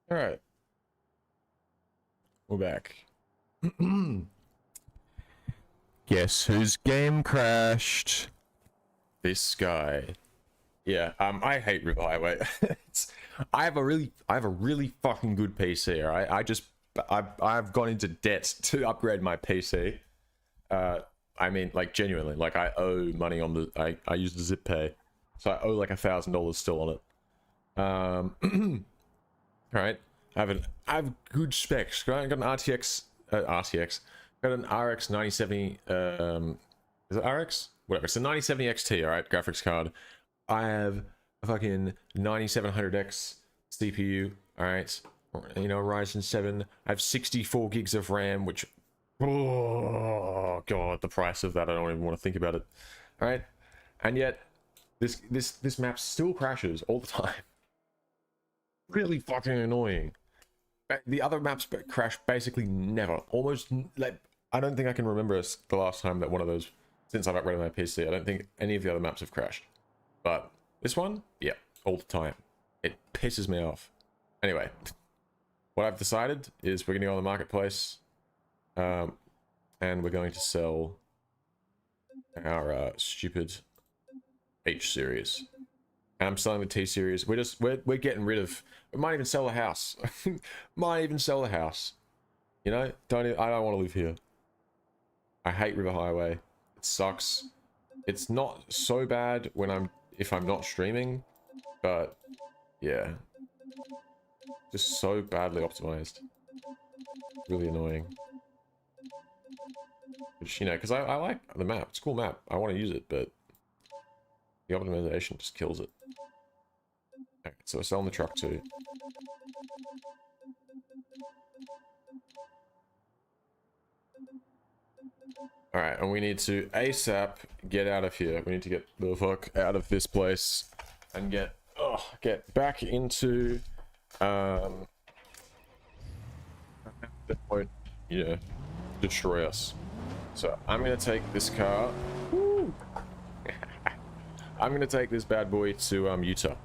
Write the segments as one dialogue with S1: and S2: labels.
S1: All right, we're back. Guess whose game crashed? This guy. Yeah, I hate River Highway. I have a really fucking good PC. All right, I've gone into debt to upgrade my PC. I mean, like genuinely, like I owe money on the I use the zip pay, so I owe like $1,000 still on it. All right, I have good specs. Right? I got an RTX, got an RX 9070. Is it RX? Whatever. It's a 9070 XT. All right, graphics card. I have a fucking 9700X CPU. All right, you know, Ryzen 7. I have 64 gigs of RAM, which, oh god, the price of that, I don't even want to think about it. All right, and yet this map still crashes all the time. Really fucking annoying. The other maps crash basically never. Almost, like, I don't think I can remember the last time that one of those, since I've upgraded my PC, I don't think any of the other maps have crashed. But this one, yeah, all the time. It pisses me off. Anyway, what I've decided is we're going to go on the marketplace, and we're going to sell our stupid H series. And I'm selling the T series. We're getting rid of. We might even sell the house. Might even sell the house. You know, I don't want to live here. I hate River Highway. It sucks. It's not so bad when if I'm not streaming, but yeah, just so badly optimized. Really annoying. Which, you know, because I like the map. It's a cool map. I want to use it, but the optimization just kills it. Okay, so we're selling the truck too. Alright, and we need to ASAP get out of here. We need to get the fuck out of this place and get back into that won't, you know, destroy us. So I'm gonna take this car. Woo! I'm gonna take this bad boy to Utah,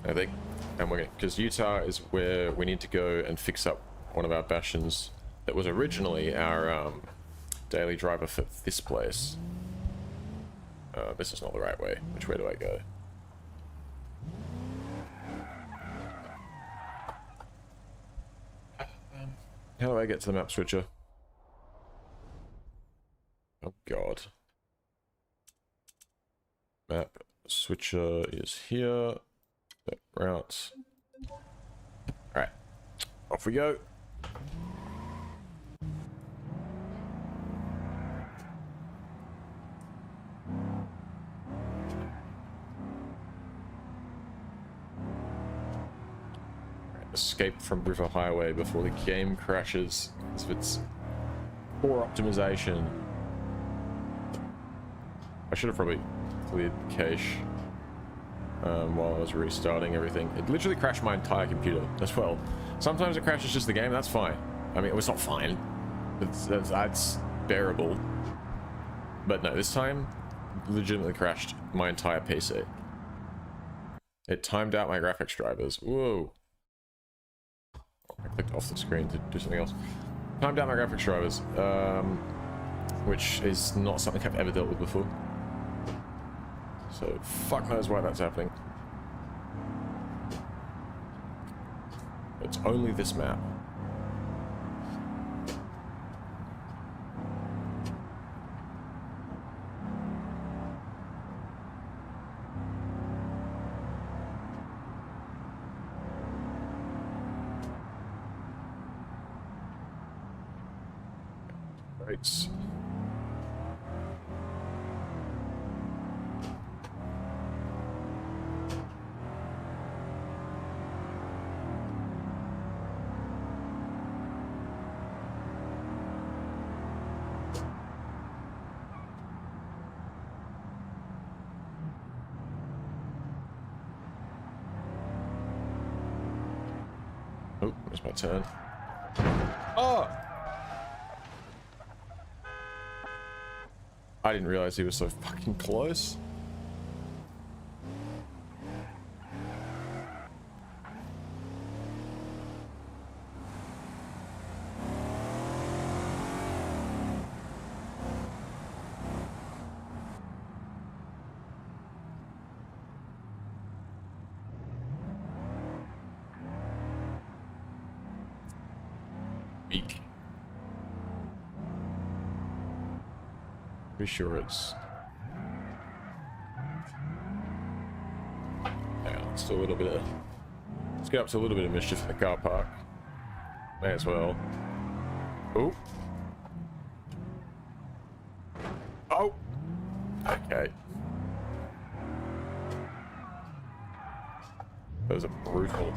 S1: I think, and we're gonna, because Utah is where we need to go and fix up one of our bastions that was originally our daily driver for this place. This is not the right way. Which way do I go? How do I get to the map switcher? Oh god. Map switcher is here. That route. Alright. Off we go. Escape from River Highway before the game crashes because of its poor optimization. I should have probably cleared cache while I was restarting everything. It literally crashed my entire computer as well. Sometimes it crashes just the game, that's fine. I mean, it's not fine. That's bearable. But no, this time, legitimately crashed my entire PC. It timed out my graphics drivers. Whoa. I clicked off the screen to do something else. Timed out my graphics drivers, which is not something I've ever dealt with before. So fuck knows why that's happening. It's only this map. Right. Oh, it's my turn. Oh! I didn't realize he was so fucking close. Pretty sure it's... Yeah, let's do a little bit of... Let's get up to a little bit of mischief in the car park. May as well. Oh. Oh! Okay. Those are brutal.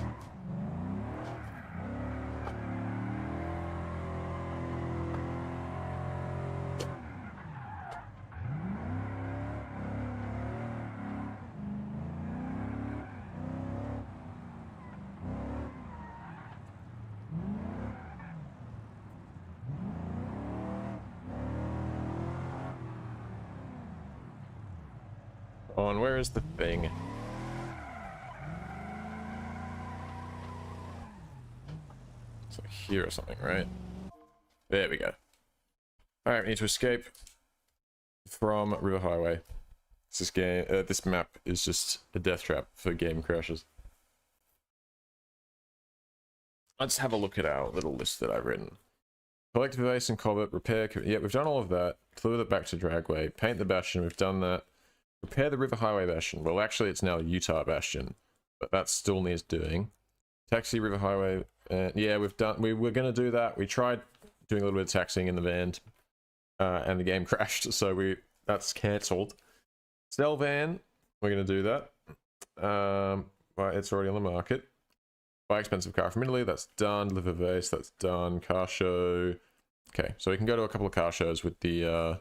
S1: Oh, and where is the thing? It's like here or something, right? There we go. Alright, we need to escape from River Highway. This game, this map is just a death trap for game crashes. Let's have a look at our little list that I've written. Collect the base and covet, repair... Yeah, we've done all of that. Deliver it back to Dragway. Paint the Bastion, we've done that. Repair the River Highway Bastion. Well, actually, it's now Utah Bastion, but that still needs doing. Taxi River Highway. Yeah, we've done. We were going to do that. We tried doing a little bit of taxiing in the van, and the game crashed, so that's cancelled. Sell van. We're going to do that. Well, it's already on the market. Buy expensive car from Italy. That's done. Deliver base. That's done. Car show. Okay, so we can go to a couple of car shows with the.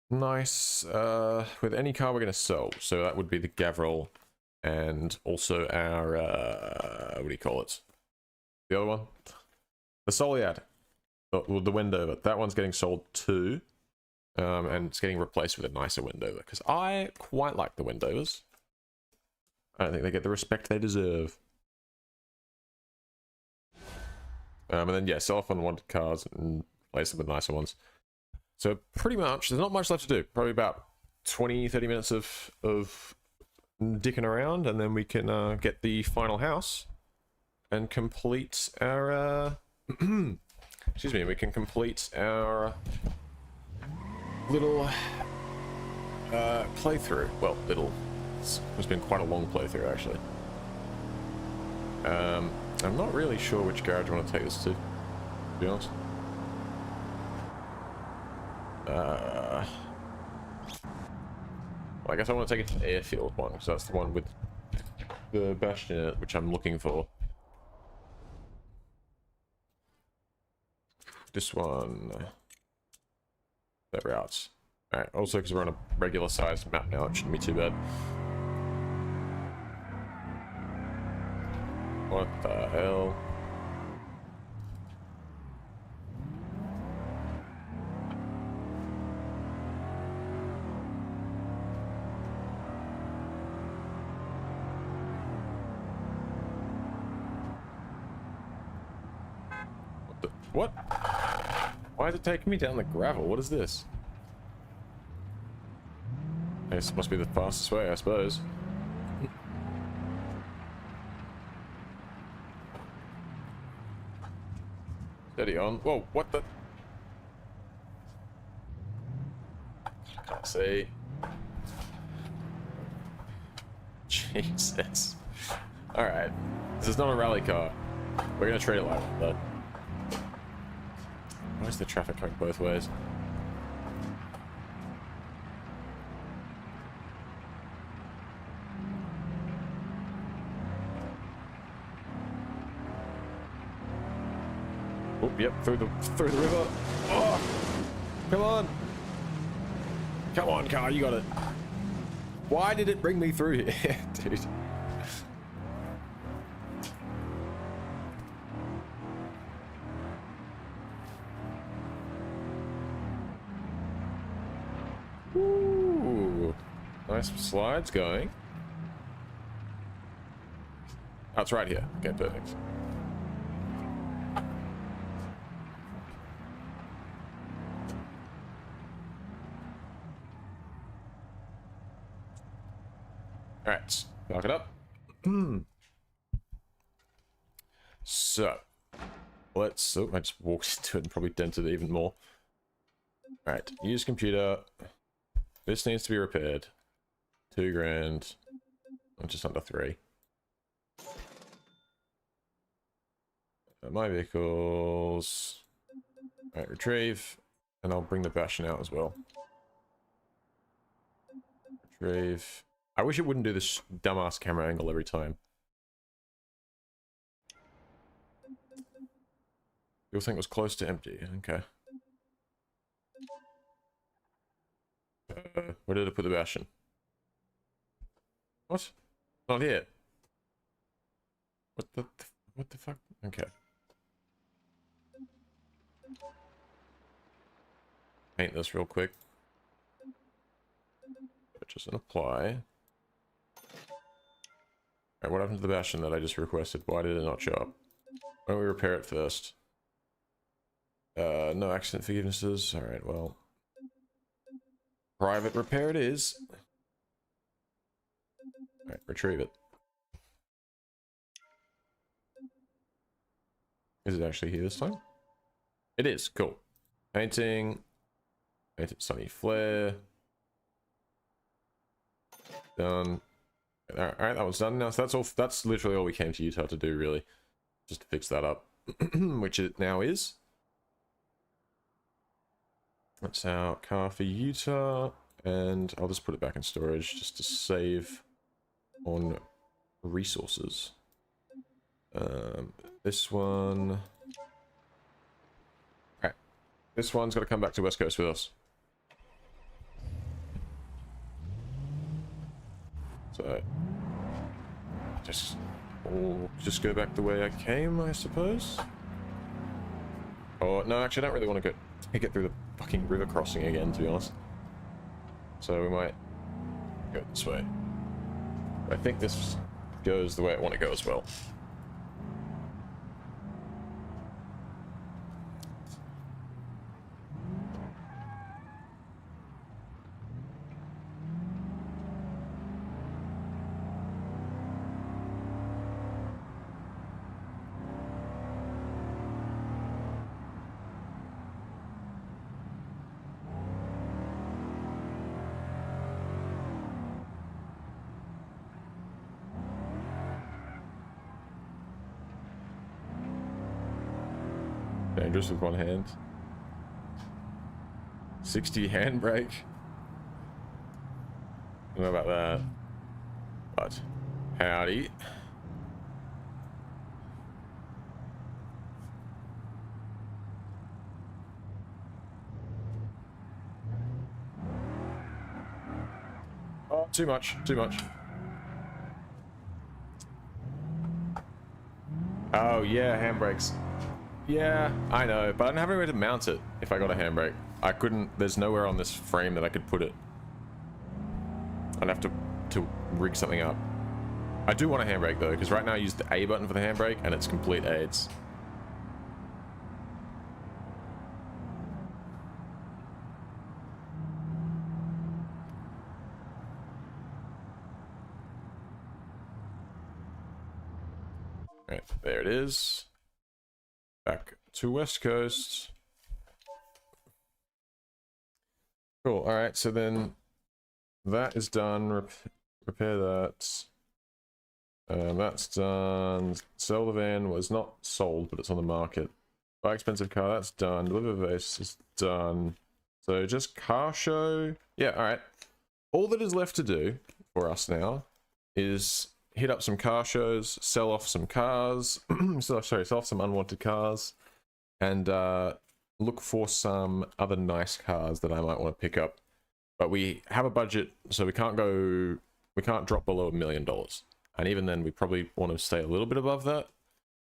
S1: Nice, with any car we're going to sell. So that would be the Gavril and also our, what do you call it? The other one? The Soliad. The Wendover. That one's getting sold too. And it's getting replaced with a nicer Wendover. Because I quite like the Wendovers. I don't think they get the respect they deserve. And then, yeah, sell off unwanted cars and replace them with nicer ones. So pretty much, there's not much left to do. Probably about 20, 30 minutes of dicking around, and then we can get the final house and complete our... excuse me, we can complete our little playthrough. Well, little. It's been quite a long playthrough, actually. I'm not really sure which garage I want to take this to be honest. Well, I guess I want to take it to the airfield one, because that's the one with the Bastion in it, which I'm looking for. This one... There we are. Alright, also because we're on a regular sized map now, it shouldn't be too bad. What the hell? What? Why is it taking me down the gravel? What is this? This must be the fastest way, I suppose. Steady on. Whoa, what the? I can't see. Jesus. Alright. This is not a rally car. We're gonna treat it like one, though. Why is the traffic going both ways? Oh, yep, through the river. Oh, come on. Come on, car, you got it. Why did it bring me through here, dude? Ooh, nice slides going. Oh, it's right here. Okay, perfect. Alright, back it up. So, let's... Oh, I just walked into it and probably dented it even more. Alright, use computer. This needs to be repaired. 2 grand. Just under 3. My vehicles. Alright, retrieve. And I'll bring the Bastion out as well. Retrieve. I wish it wouldn't do this dumbass camera angle every time. You'll think it was close to empty. Okay. Where did I put the Bastion? What? Not here. What the fuck? Okay. Paint this real quick. Purchase and apply. Alright, what happened to the Bastion that I just requested? Why did it not show up? Why don't we repair it first? No accident forgivenesses. Alright, well. Private repair it is. Alright, retrieve it. Is it actually here this time? It is, cool. Painting. Painted sunny flare. Done. Alright, that one's done now. So that's all. That's literally all we came to Utah to do, really. Just to fix that up. Which it now is. That's our car for Utah. And I'll just put it back in storage just to save on resources. This one. Alright. This one's got to come back to West Coast with us. So just go back the way I came, I suppose. Oh no, actually, I don't really want to get through the fucking river crossing again, to be honest. So we might go this way. But I think this goes the way I want to go as well. Dangerous with one hand. 60 handbrake. I don't know about that. But howdy. Oh, too much, too much. Oh yeah, handbrakes. Yeah, I know, but I don't have anywhere to mount it if I got a handbrake. I couldn't, there's nowhere on this frame that I could put it. I'd have to rig something up. I do want a handbrake though, because right now I use the A button for the handbrake and it's complete AIDS. Alright, there it is. Back to West Coast. Cool. All right. So then that is done. Repair that. That's done. Sell the van was not sold, but it's on the market. Buy expensive car. That's done. Deliver base is done. So just car show. Yeah. All right. All that is left to do for us now is hit up some car shows, sell off some cars, sell off some unwanted cars, and look for some other nice cars that I might want to pick up. But we have a budget, so we can't drop below $1 million. And even then, we probably want to stay a little bit above that,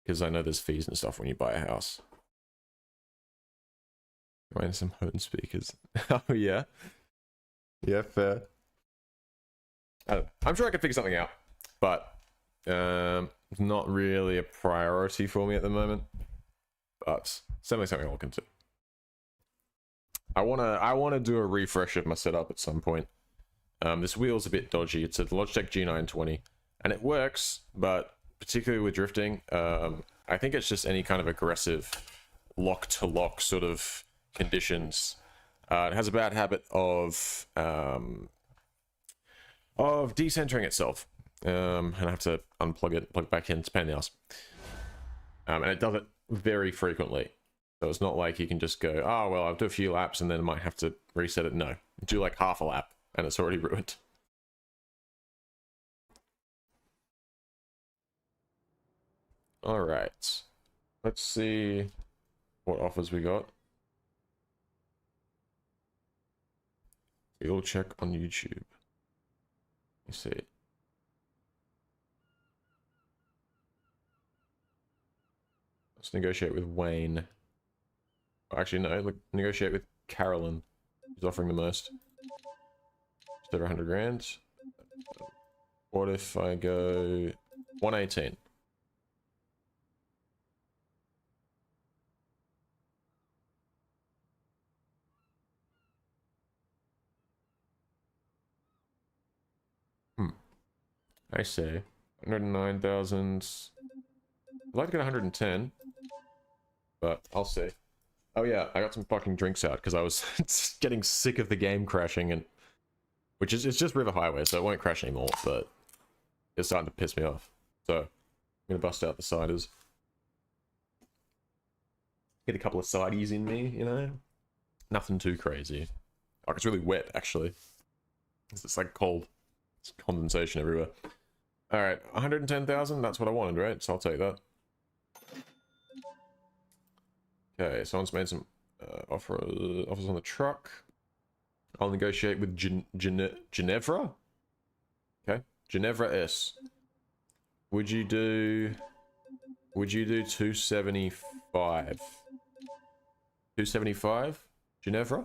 S1: because I know there's fees and stuff when you buy a house. Find some home speakers. Oh yeah. Yeah, fair. I don't know. I'm sure I could figure something out. But not really a priority for me at the moment. But certainly something I'll look into. I wanna do a refresh of my setup at some point. This wheel's a bit dodgy. It's a Logitech G920, and it works, but particularly with drifting, I think it's just any kind of aggressive lock to lock sort of conditions. It has a bad habit of decentering itself. And I have to unplug it, plug it back in. It's a pain in the ass. And it does it very frequently. So it's not like you can just go, oh, well, I'll do a few laps and then I might have to reset it. No, do like half a lap and it's already ruined. All right. Let's see what offers we got. We'll check on YouTube. You see. Let's negotiate with Wayne. Actually, no. Look, negotiate with Carolyn. Who's offering the most? Just over 100 grand. What if I go 118? I see. 109,000. I'd like to get 110. But I'll see. Oh yeah, I got some fucking drinks out because I was getting sick of the game crashing, and it's just River Highway, so it won't crash anymore, but it's starting to piss me off. So I'm gonna bust out the ciders. Get a couple of sidies in me, you know? Nothing too crazy. Oh, it's really wet actually. It's like cold. It's condensation everywhere. Alright, 110,000, that's what I wanted, right? So I'll take that. Okay, someone's made some offers on the truck. I'll negotiate with Ginevra. Okay, Ginevra S. Would you do 275? 275, Ginevra?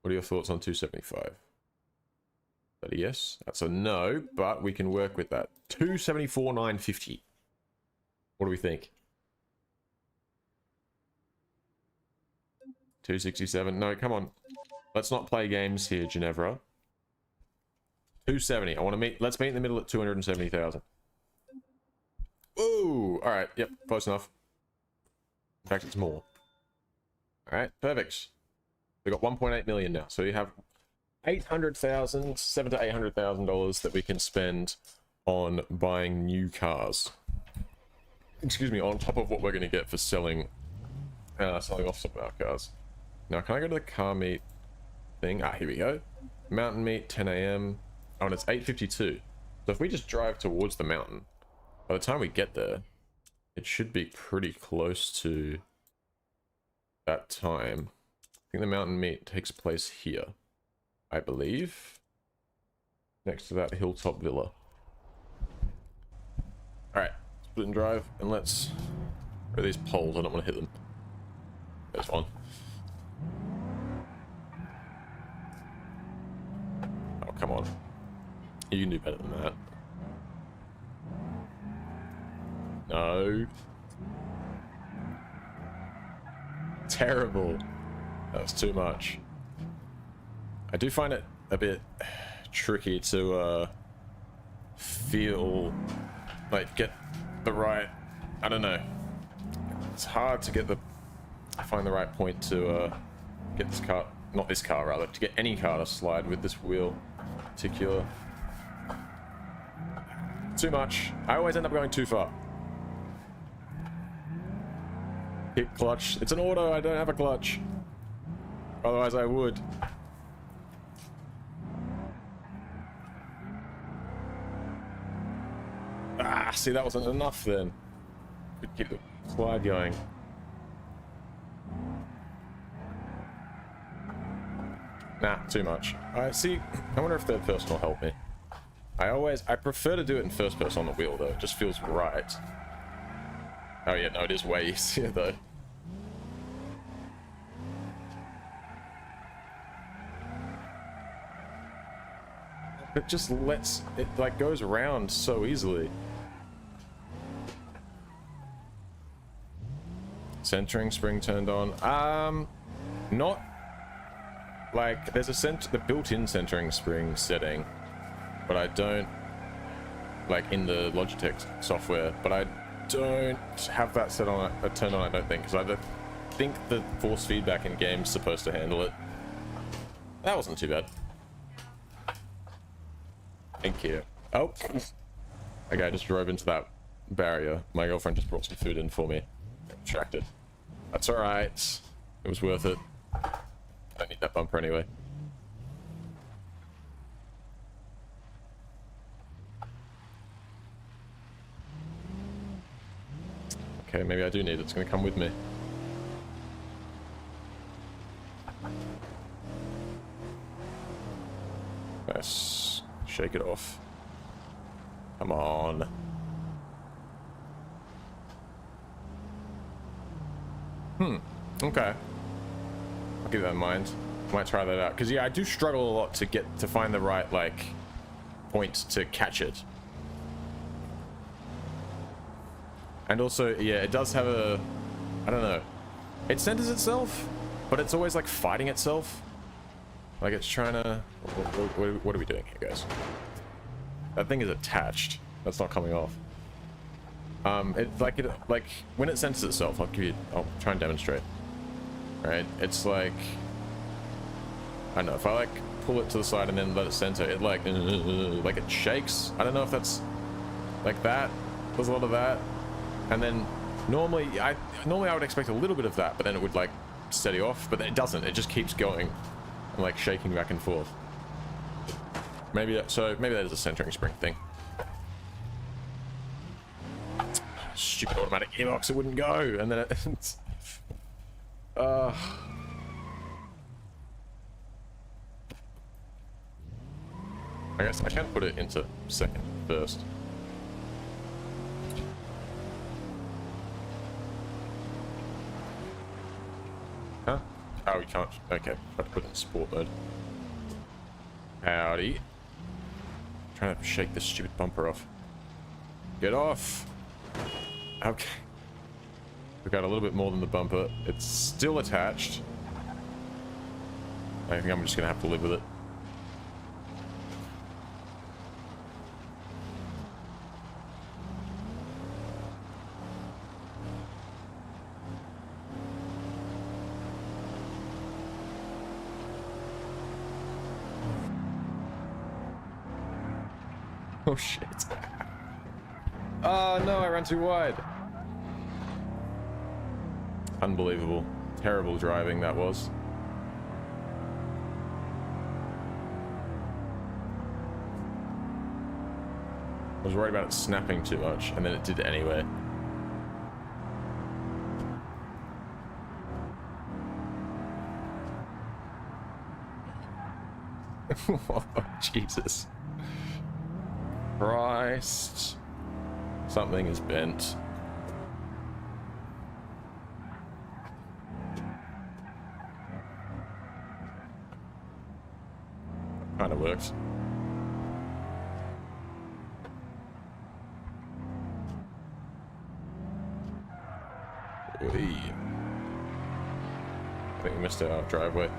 S1: What are your thoughts on 275? Is that a yes? That's a no, but we can work with that. 274,950. What do we think? 267. No, come on. Let's not play games here, Ginevra. 270. I want to meet. Let's meet in the middle at 270,000. Ooh. All right. Yep. Close enough. In fact, it's more. All right. Perfect. We got 1.8 million now. So you have 800,000, $700,000 to $800,000 that we can spend on buying new cars. Excuse me. On top of what we're going to get for selling off some of our cars. Now, can I go to the car meet thing? Ah, here we go. Mountain meet, 10 AM. Oh, and it's 8:52. So if we just drive towards the mountain, by the time we get there, it should be pretty close to that time. I think the mountain meet takes place here, I believe. Next to that hilltop villa. Alright, split and drive, and let's... Where are these poles? I don't want to hit them. There's one. Oh, come on. You can do better than that. No. Terrible. That was too much. I do find it a bit tricky to feel like get the right, I don't know. It's hard to get find the right point to get this car, not this car rather, to get any car to slide with this wheel in particular. Too much. I always end up going too far. Hit clutch. It's an auto, I don't have a clutch. Otherwise I would. Ah, see, that wasn't enough then. Could keep the slide going. Nah, too much. I see. I wonder if third person will help me. I prefer to do it in first person on the wheel though. It just feels right. Oh yeah, no, it is way easier though. It just lets it, like, goes around so easily. Centering spring turned on. Not like there's the built-in centering spring setting, but I don't like in the Logitech software. But I don't have that set on, turned on. I don't think, because think the force feedback in game's supposed to handle it. That wasn't too bad. Thank you. Oh. Okay, I just drove into that barrier. My girlfriend just brought some food in for me. I'm distracted. That's alright. It was worth it. I don't need that bumper anyway. Okay, maybe I do need it. It's gonna come with me. Let's shake it off. Come on. Okay. I'll keep that in mind. Might try that out. Because, yeah, I do struggle a lot to get to find the right, like, point to catch it. And also, yeah, it does have a... I don't know. It centers itself, but it's always, like, fighting itself. Like, it's trying to... What are we doing here, guys? That thing is attached. That's not coming off. Like, when it centers itself, I'll try and demonstrate. Right? It's like... I don't know, if I, like, pull it to the side and then let it center, it, like it shakes. I don't know if that's... like that. There's a lot of that. And then, normally I would expect a little bit of that, but then it would, like, steady off. But it doesn't. It just keeps going. And, like, shaking back and forth. Maybe that is a centering spring thing. Stupid automatic gearbox, it wouldn't go, and then it's... I guess I can put it into second first. Huh? Oh, we can't. Okay, I have to put it in sport mode. Howdy. Trying to shake this stupid bumper off. Get off! Okay. We've got a little bit more than the bumper. It's still attached. I think I'm just gonna have to live with it. Oh shit. Oh no, I ran too wide. Unbelievable. Terrible driving that was. I was worried about it snapping too much, and then it did anyway. Oh, Jesus. Christ. Something is bent. Kind of works. Oy. I think we missed our driveway.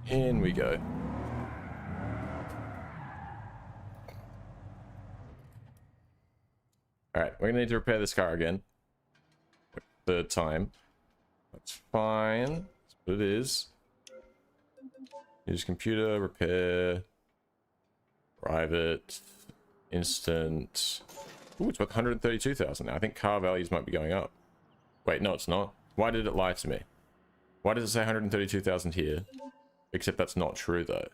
S1: In we go. Alright, we're gonna need to repair this car again. Third time. That's fine. That's what it is. Use computer, repair. Private. Instant. Ooh, it's worth 132,000 now. I think car values might be going up. Wait, no, it's not. Why did it lie to me? Why does it say 132,000 here? Except that's not true, though.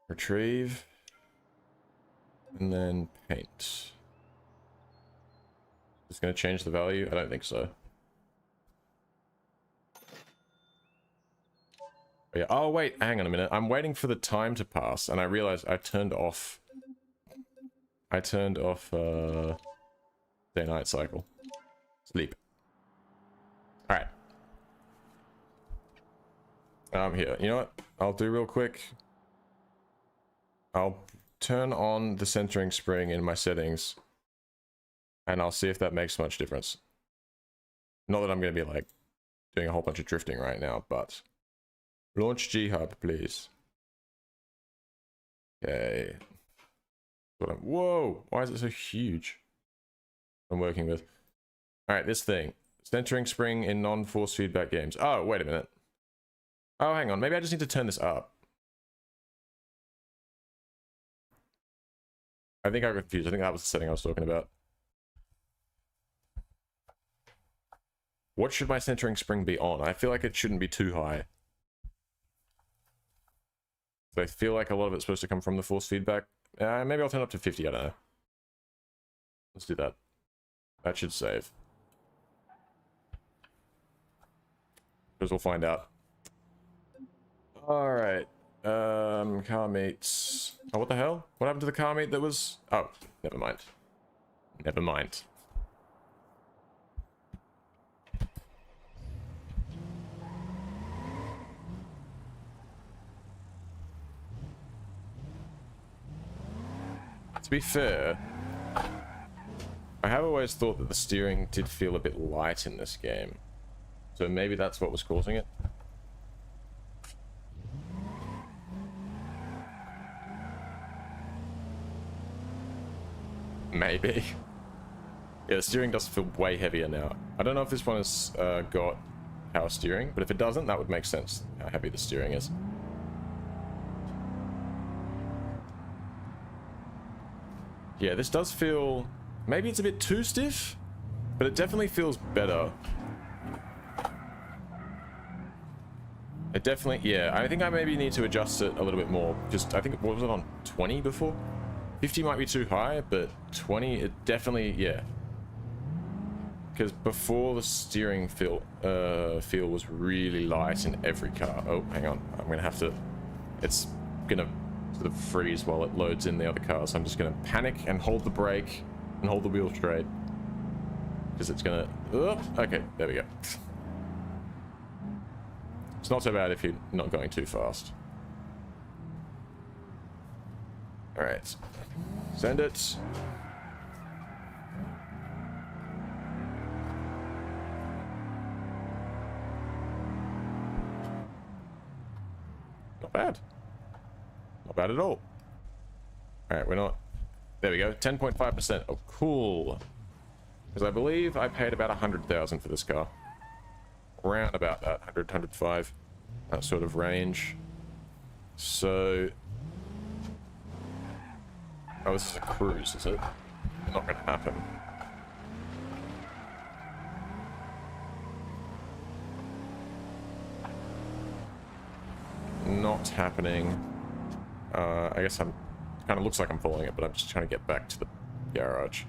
S1: Retrieve. And then paint. It's going to change the value? I don't think so. But yeah. Oh, wait. Hang on a minute. I'm waiting for the time to pass, and I realized I turned off... day-night cycle. Sleep. Alright. Here, you know what I'll do real quick? I'll turn on the centering spring in my settings, and I'll see if that makes much difference. Not that I'm going to be, like, doing a whole bunch of drifting right now, but... Launch G-Hub, please. Okay. Whoa! Why is it so huge? I'm working with. Alright, this thing. Centering spring in non-force feedback games. Oh, wait a minute. Oh, hang on. Maybe I just need to turn this up. I think I got confused. I think that was the setting I was talking about. What should my centering spring be on? I feel like it shouldn't be too high. I feel like a lot of it's supposed to come from the force feedback. Maybe I'll turn up to 50, I don't know. Let's do that. That should save. Because we'll find out. Alright. Car meets... Oh, what the hell? What happened to the car meet that was... Oh, never mind. Never mind. To be fair, I have always thought that the steering did feel a bit light in this game. So maybe that's what was causing it. Maybe. Yeah, the steering does feel way heavier now. I don't know if this one has got power steering, but if it doesn't, that would make sense how heavy the steering is. Yeah, this does feel... Maybe it's a bit too stiff, but it definitely feels better. It definitely... Yeah, I think I maybe need to adjust it a little bit more. Just, I think, what was it on 20 before? 50 might be too high, but 20, it definitely... Yeah. Because before the steering feel was really light in every car. Oh, hang on. I'm going to have to... It's going to sort of freeze while it loads in the other cars. So I'm just going to panic and hold the brake and hold the wheel straight. Because it's going to... Okay, there we go. It's not so bad if you're not going too fast. Alright. Send it. Not bad. Not bad at all. Alright, we're not... There we go, 10.5%. Oh, cool. Because I believe I paid about 100,000 for this car. Around about that, 100, 105. That sort of range. So... Oh, this is a cruise, is it? Not gonna happen. Not happening. I guess I'm... Kind of looks like I'm following it, but I'm just trying to get back to the garage.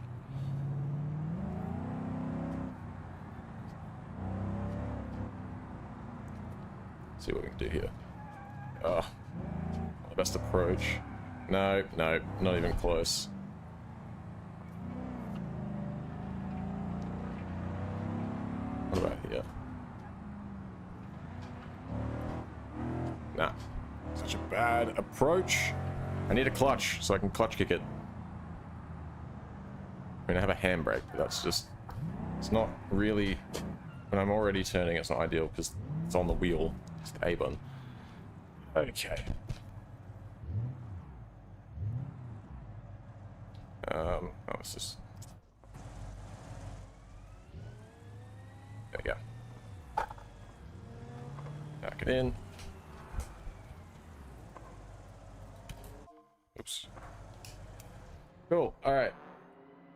S1: See what we can do here. Oh, the best approach. No, no, not even close. What about here? Nah. Such a bad approach. I need a clutch so I can clutch kick it. I mean, I have a handbrake, but that's just... It's not really... When I'm already turning, it's not ideal because it's on the wheel. It's the A button. Okay. Oh, it's just... There we go. Back it in. Oops. Cool. Alright.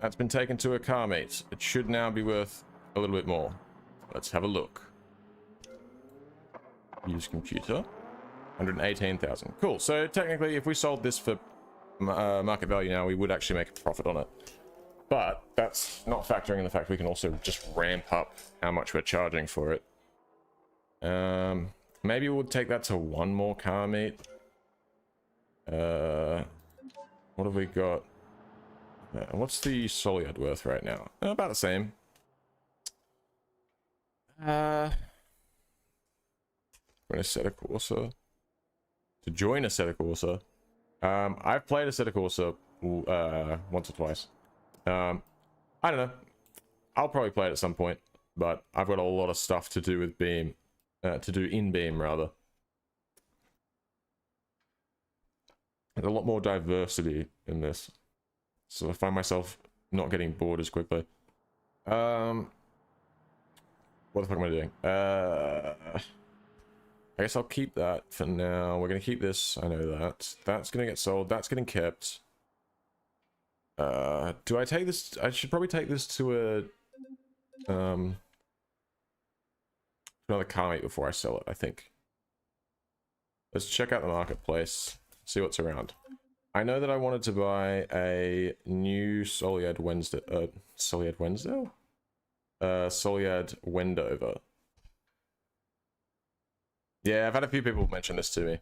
S1: That's been taken to a car meet. It should now be worth a little bit more. Let's have a look. Use computer. 118,000. Cool. So technically, if we sold this for market value now, we would actually make a profit on it. But that's not factoring in the fact we can also just ramp up how much we're charging for it. Maybe we'll take that to one more car meet. What have we got? What's the Soliad worth right now? About the same. We're in a Assetto Corsa. To join a Assetto Corsa. I've played a Assetto Corsa once or twice. I don't know. I'll probably play it at some point, but I've got a lot of stuff to do with Beam. To do in Beam, rather. There's a lot more diversity in this. So I find myself not getting bored as quickly. What the fuck am I doing? I guess I'll keep that for now. We're gonna keep this. I know that. That's gonna get sold. That's getting kept. Do I take this? I should probably take this to another car meet before I sell it, I think. Let's check out the marketplace. See what's around. I know that I wanted to buy a new Soliad Wednesday. Soliad Wednesday? Soliad Wendover. Yeah, I've had a few people mention this to me.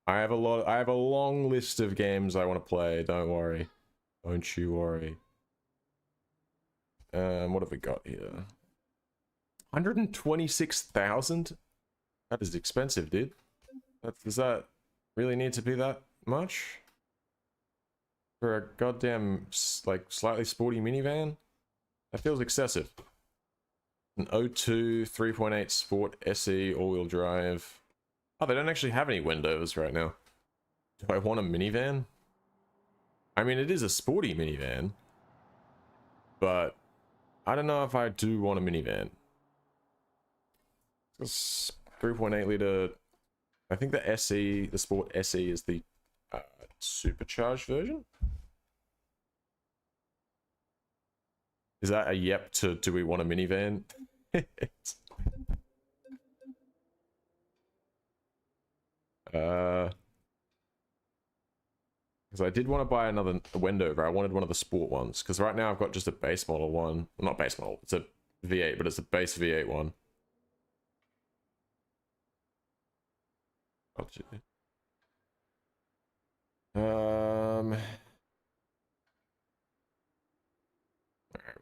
S1: I have a long list of games I want to play, don't worry. Don't you worry. What have we got here? 126,000? That is expensive, dude. Does that really need to be that much? For a goddamn, like, slightly sporty minivan? That feels excessive. An 02 3.8 Sport SE all-wheel drive. Oh, they don't actually have any windows right now. Do I want a minivan? I mean, it is a sporty minivan. But I don't know if I do want a minivan. This 3.8 liter. I think the SE, the Sport SE, is the supercharged version. Is that a yep to do we want a minivan? Because I did want to buy another Wendover. I wanted one of the sport ones. Because right now I've got just a base model one. Well, not base model. It's a V8, but it's a base V8 one.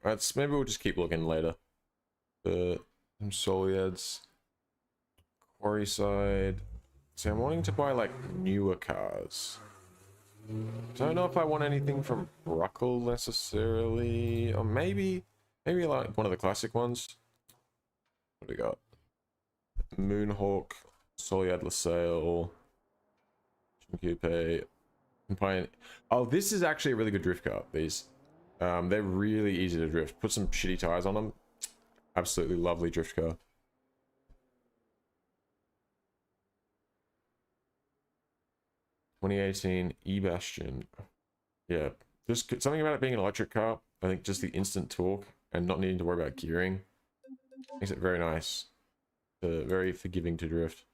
S1: Alright, maybe we'll just keep looking later. Some Soliads. Quarry side. See, I'm wanting to buy like newer cars. Don't know if I want anything from Bruckle necessarily, or maybe like one of the classic ones. What do we got? Moonhawk, Soliad LaSalle, Coupe. Oh, this is actually a really good drift car. These, they're really easy to drift. Put some shitty tires on them. Absolutely lovely drift car. (2018) E-Bastion. Yeah, just something about it being an electric car. I think just the instant torque and not needing to worry about gearing makes it very nice. Very forgiving to drift.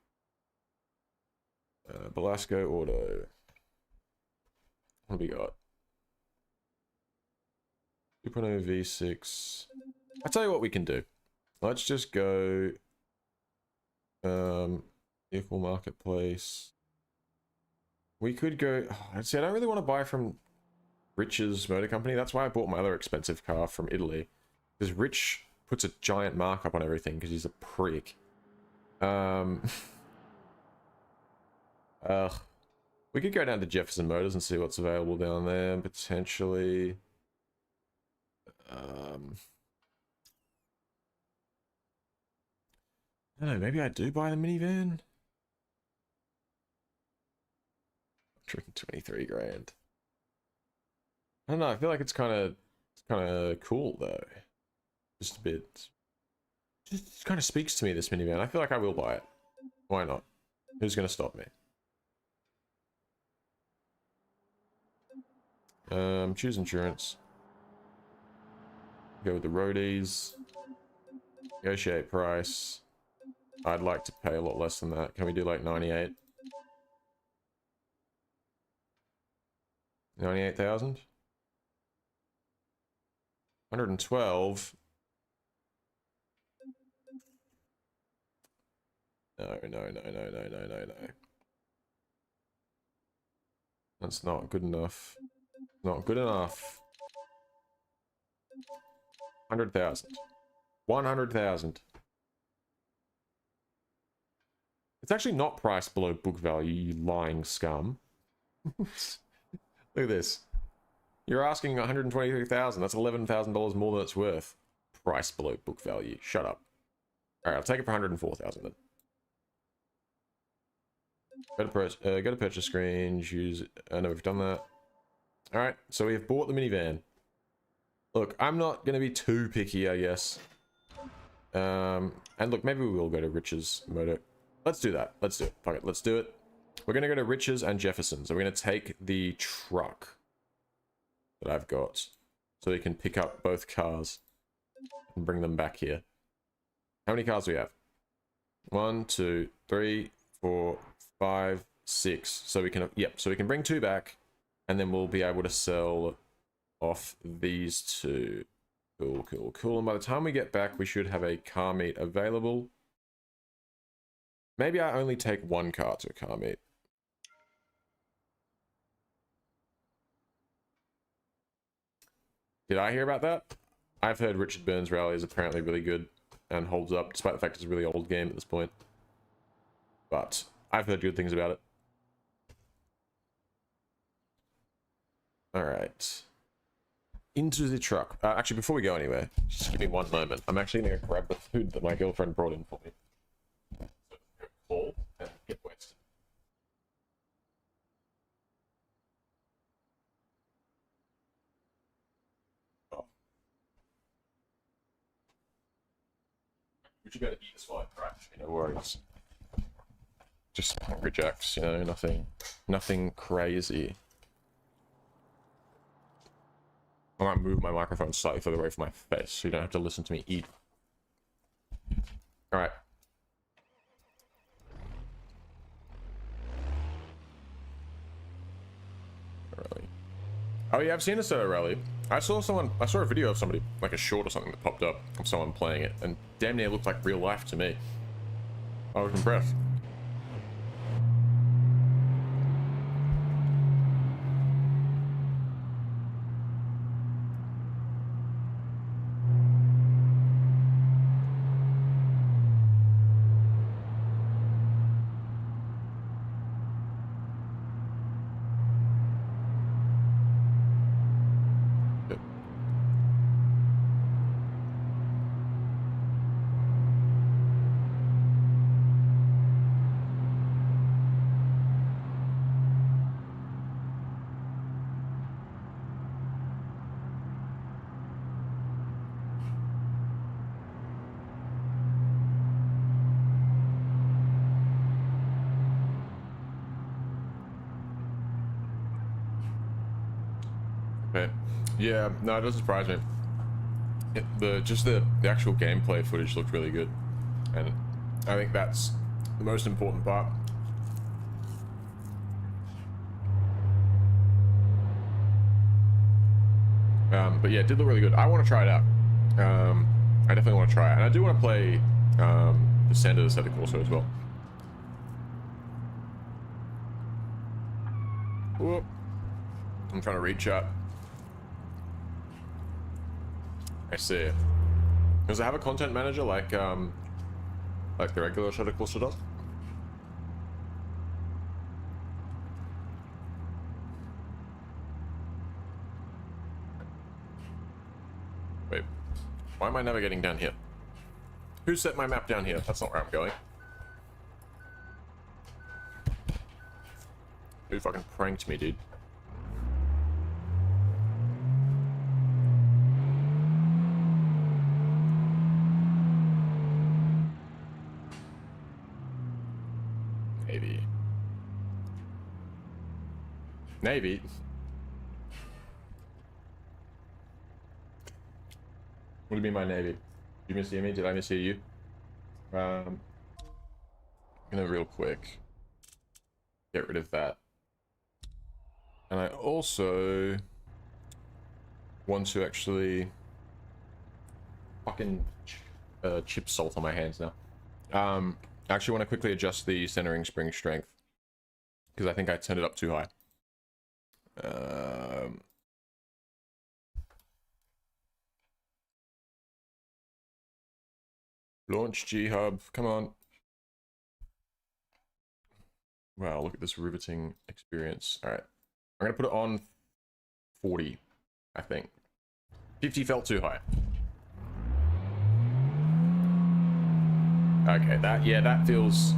S1: Belasco Auto. What have we got? 2.0 V6. I'll tell you what we can do. Let's just go vehicle marketplace. We could go. Oh, see, I don't really want to buy from Rich's motor company. That's why I bought my other expensive car from Italy. Because Rich puts a giant markup on everything because he's a prick. We could go down to Jefferson Motors and see what's available down there, potentially. I don't know, maybe I do buy the minivan? Tricky 23 grand. I don't know, I feel like it's kind of cool though. Just a bit. Just kind of speaks to me, this minivan. I feel like I will buy it. Why not? Who's going to stop me? Choose insurance. Go with the roadies. Negotiate price. I'd like to pay a lot less than that. Can we do like 98? 98,000? 112? No. That's not good enough. Not good enough. 100,000. 100,000. It's actually not priced below book value, you lying scum. Look at this. You're asking 123,000. That's $11,000 more than it's worth. Price below book value. Shut up. All right, I'll take it for 104,000 then. Go to purchase screen, choose, I know we've done that. All right, so we've bought the minivan. Look, I'm not going to be too picky, I guess. And look, maybe we will go to Rich's Moto. Let's do that. Let's do it. Fuck it. Let's do it. We're going to go to Rich's and Jefferson's. So we're going to take the truck that I've got so we can pick up both cars and bring them back here. How many cars do we have? 1, 2, 3, 4, 5, 6. So we can, yep. So we can bring 2 back, and then we'll be able to sell off these 2. Cool, cool, cool. And by the time we get back, we should have a car meet available. Maybe I only take 1 car to a car meet. Did I hear about that? I've heard Richard Burns Rally is apparently really good and holds up, despite the fact it's a really old game at this point. But I've heard good things about it. Alright. Into the truck. Actually, before we go anywhere, just give me 1 moment. I'm actually going to grab the food that my girlfriend brought in for me. Call and get west. Oh. Would you better eat this while I crash? No worries. Just Hungry Jacks, you know, nothing crazy. I might move my microphone slightly further away from my face so you don't have to listen to me eat. Alright. Rally. Oh yeah, I've seen this rally. I saw a video of somebody, like a short or something that popped up of someone playing it, and damn near looked like real life to me. I was impressed. Yeah, no, it doesn't surprise me. The actual gameplay footage looked really good, and I think that's the most important part. But yeah, it did look really good. I want to try it out. I definitely want to try it, and I do want to play the Sanders Aesthetic also as well. Whoop. I'm trying to read chat. I see. Does it have a content manager like the regular Shadow Cluster does? Wait, why am I navigating down here? Who set my map down here? That's not where I'm going. Who fucking pranked me, dude? Navy. What do you mean by Navy? Did you mishear me? Did I mishear you? I'm gonna real quick get rid of that. And I also want to actually fucking chip salt on my hands now. I actually want to quickly adjust the centering spring strength because I think I turned it up too high. Launch G-Hub, come on. Wow, look at this riveting experience. All right, I'm gonna put it on 40, I think. 50 felt too high. Okay, that feels...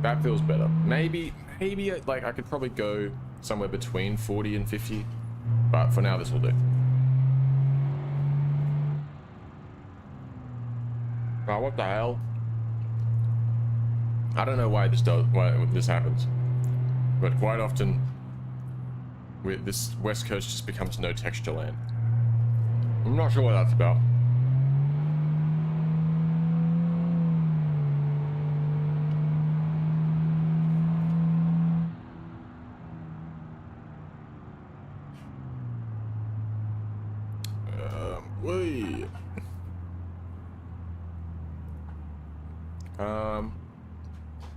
S1: That feels better. Maybe like I could probably go somewhere between 40 and 50, but for now this will do. Oh, what the hell? I don't know why this happens, but quite often this West Coast just becomes no texture land. I'm not sure what that's about. Wait.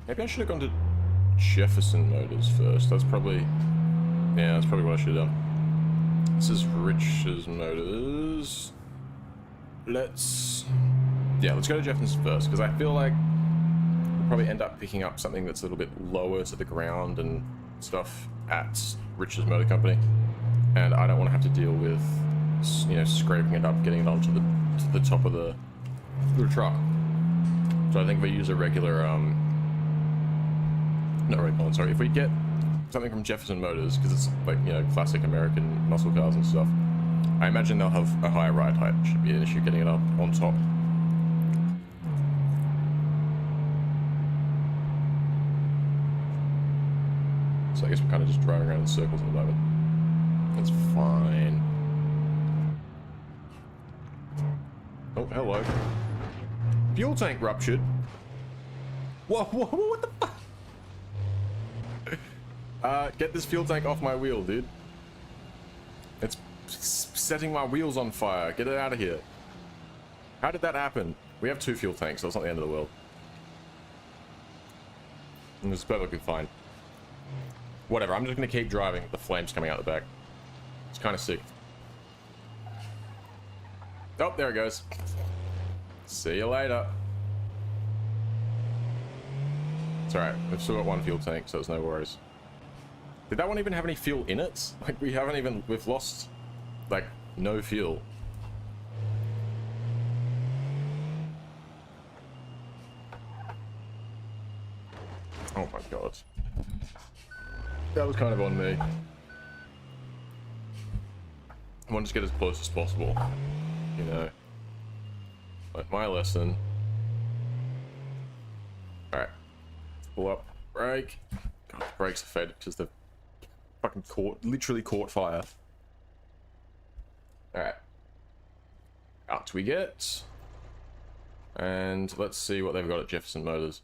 S1: Maybe I should have gone to Jefferson Motors first. That's probably what I should have done. This is Rich's Motors. Let's go to Jefferson first, because I feel like we'll probably end up picking up something that's a little bit lower to the ground and stuff at Rich's Motor Company, and I don't want to have to deal with, you know, scraping it up, getting it onto the top of the truck. So I think if we use a regular if we get something from Jefferson Motors, because it's like, you know, classic American muscle cars and stuff, I imagine they'll have a higher ride height. Should be an issue getting it up on top. So I guess we're kind of just driving around in circles at the moment. That's fine. Oh, hello. Fuel tank ruptured. Whoa, what the fuck? Get this fuel tank off my wheel, dude. It's setting my wheels on fire. Get it out of here. How did that happen? We have 2 fuel tanks, so it's not the end of the world. And it's perfectly fine. Whatever, I'm just gonna keep driving. The flames coming out the back. It's kind of sick. Oh, there it goes. See you later. It's alright, we've still got 1 fuel tank, so there's no worries. Did that one even have any fuel in it? Like, we've lost, like, no fuel. Oh my god. That was kind of on me. I want to just get as close as possible. You know. Like my lesson. Alright. Pull up. Brake. God, the brakes are faded because they've fucking literally caught fire. Alright. Out we get. And let's see what they've got at Jefferson Motors.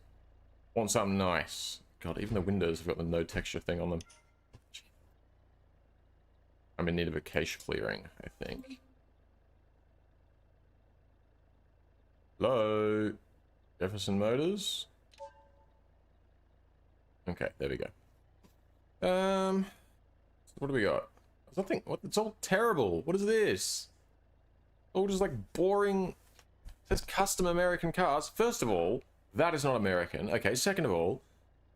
S1: Want something nice. God, even the windows have got the no texture thing on them. I'm in need of a cache clearing, I think. Hello? Jefferson Motors? Okay, there we go. What do we got? There's nothing. What? It's all terrible. What is this? All just like boring. It says custom American cars. First of all, that is not American. Okay, second of all,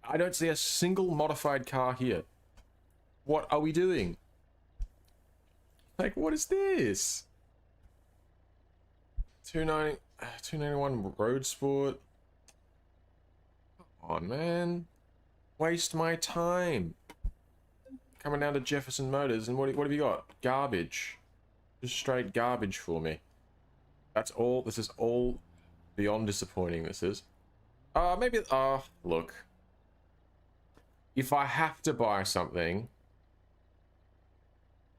S1: I don't see a single modified car here. What are we doing? Like, what is this? 291 Road Sport. Come on, man. Waste my time. Coming down to Jefferson Motors, and what have you got? Garbage. Just straight garbage for me. That's all. This is all beyond disappointing, this is. Maybe, look. If I have to buy something,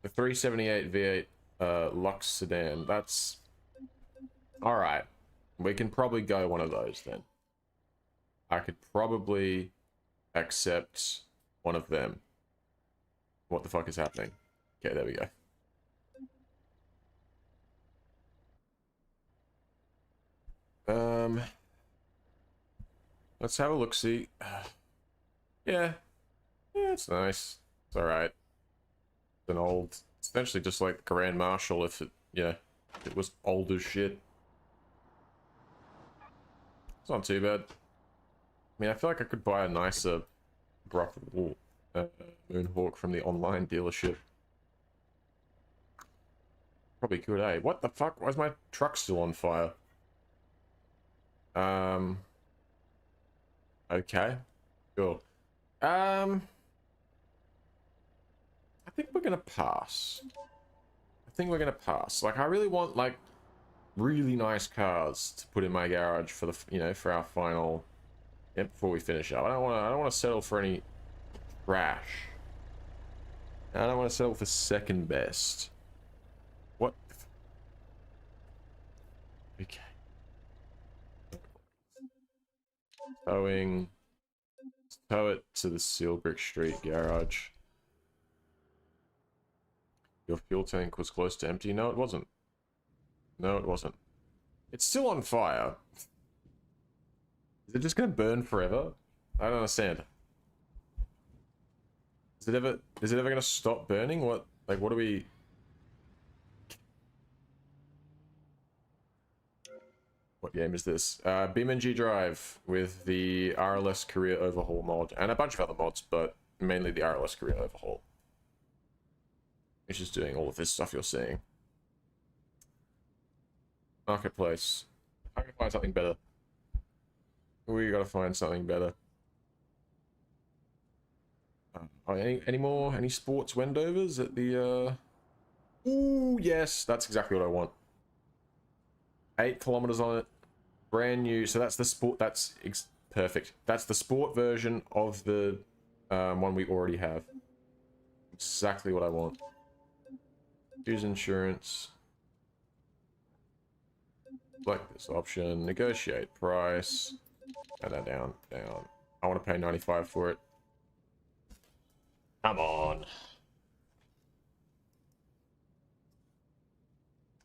S1: the 378 V8 Lux sedan, that's... Alright. We can probably go one of those then. I could probably accept one of them. What the fuck is happening? Okay, there we go. Let's have a look-see. Yeah, it's nice. It's alright. It's an old, it's essentially just like the Grand Marshal if it, yeah, it was old as shit. It's not too bad. I mean, I feel like I could buy a nicer Moonhawk from the online dealership. Probably could, eh? What the fuck? Why is my truck still on fire? Okay. Cool. I think we're gonna pass. I think we're gonna pass. Like, I really want like really nice cars to put in my garage for the, you know, for our final. Yeah, before we finish up. I don't want to settle for any trash. I don't want to settle for second best. What? Okay. Towing. Tow it to the Seal Brick Street garage. Your fuel tank was close to empty. No, it wasn't. No, it wasn't. It's still on fire. Is it just gonna burn forever? I don't understand. Is it ever gonna stop burning? What, like, what do we... What game is this? BeamNG Drive with the RLS Career Overhaul mod and a bunch of other mods, but mainly the RLS Career Overhaul. It's just doing all of this stuff you're seeing. Marketplace. I can find something better. We gotta find something better. Any sports Wendovers at the Ooh, yes, that's exactly what I want. 8 kilometers on it, brand new. So that's the sport. That's perfect. That's the sport version of the one we already have. Exactly what I want. Use insurance. Select this option. Negotiate price. And down. I want to pay 95 for it. Come on.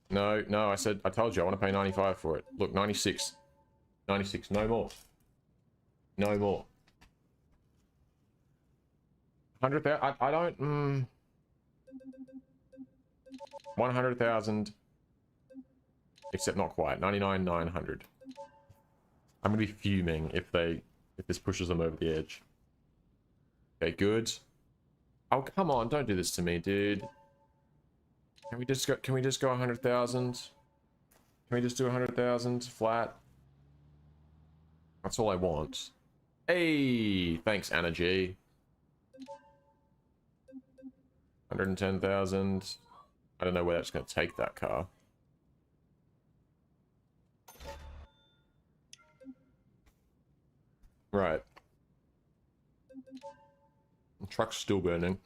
S1: No, I told you I want to pay 95 for it. Look, 96. 96, no more. No more. 100,000, I don't, 100,000. Except not quite, 99,900. I'm gonna be fuming if this pushes them over the edge. Okay, good. Oh, come on, don't do this to me, dude. Can we just go 100,000? Can we just do 100,000 flat? That's all I want. Hey, thanks, Anna G. 110,000. I don't know where that's going to take that car. Right. The truck's still burning.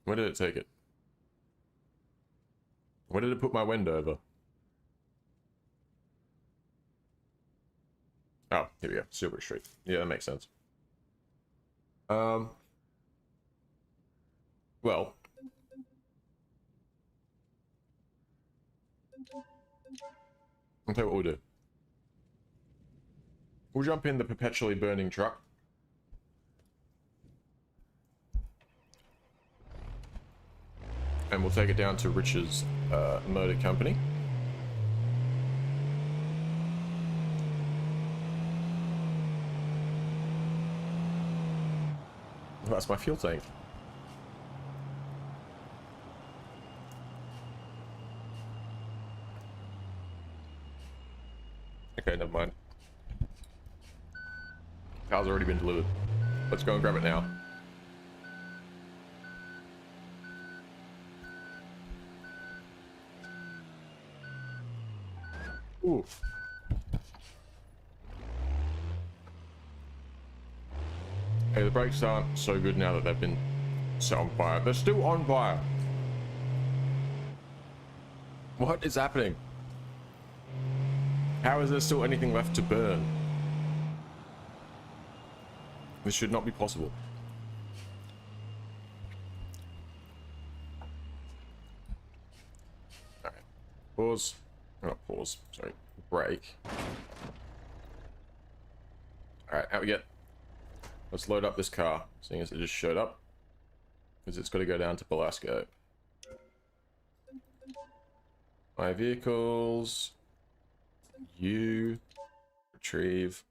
S1: Where did it take it? Where did it put my Wendover? Oh, here we go. Silver Street. Yeah, that makes sense. Well, I'll tell you what we'll do. We'll jump in the perpetually burning truck. And we'll take it down to Rich's motor company. That's my fuel tank. Okay, never mind. Car's already been delivered. Let's go and grab it now. Ooh. Hey, the brakes aren't so good now that they've been set on fire. They're still on fire. What is happening? How is there still anything left to burn? This should not be possible. Alright. Pause. Not pause. Sorry. Break. Alright, out we get. Let's load up this car, seeing as it just showed up. Because it's got to go down to Belasco. My vehicles. You. Retrieve.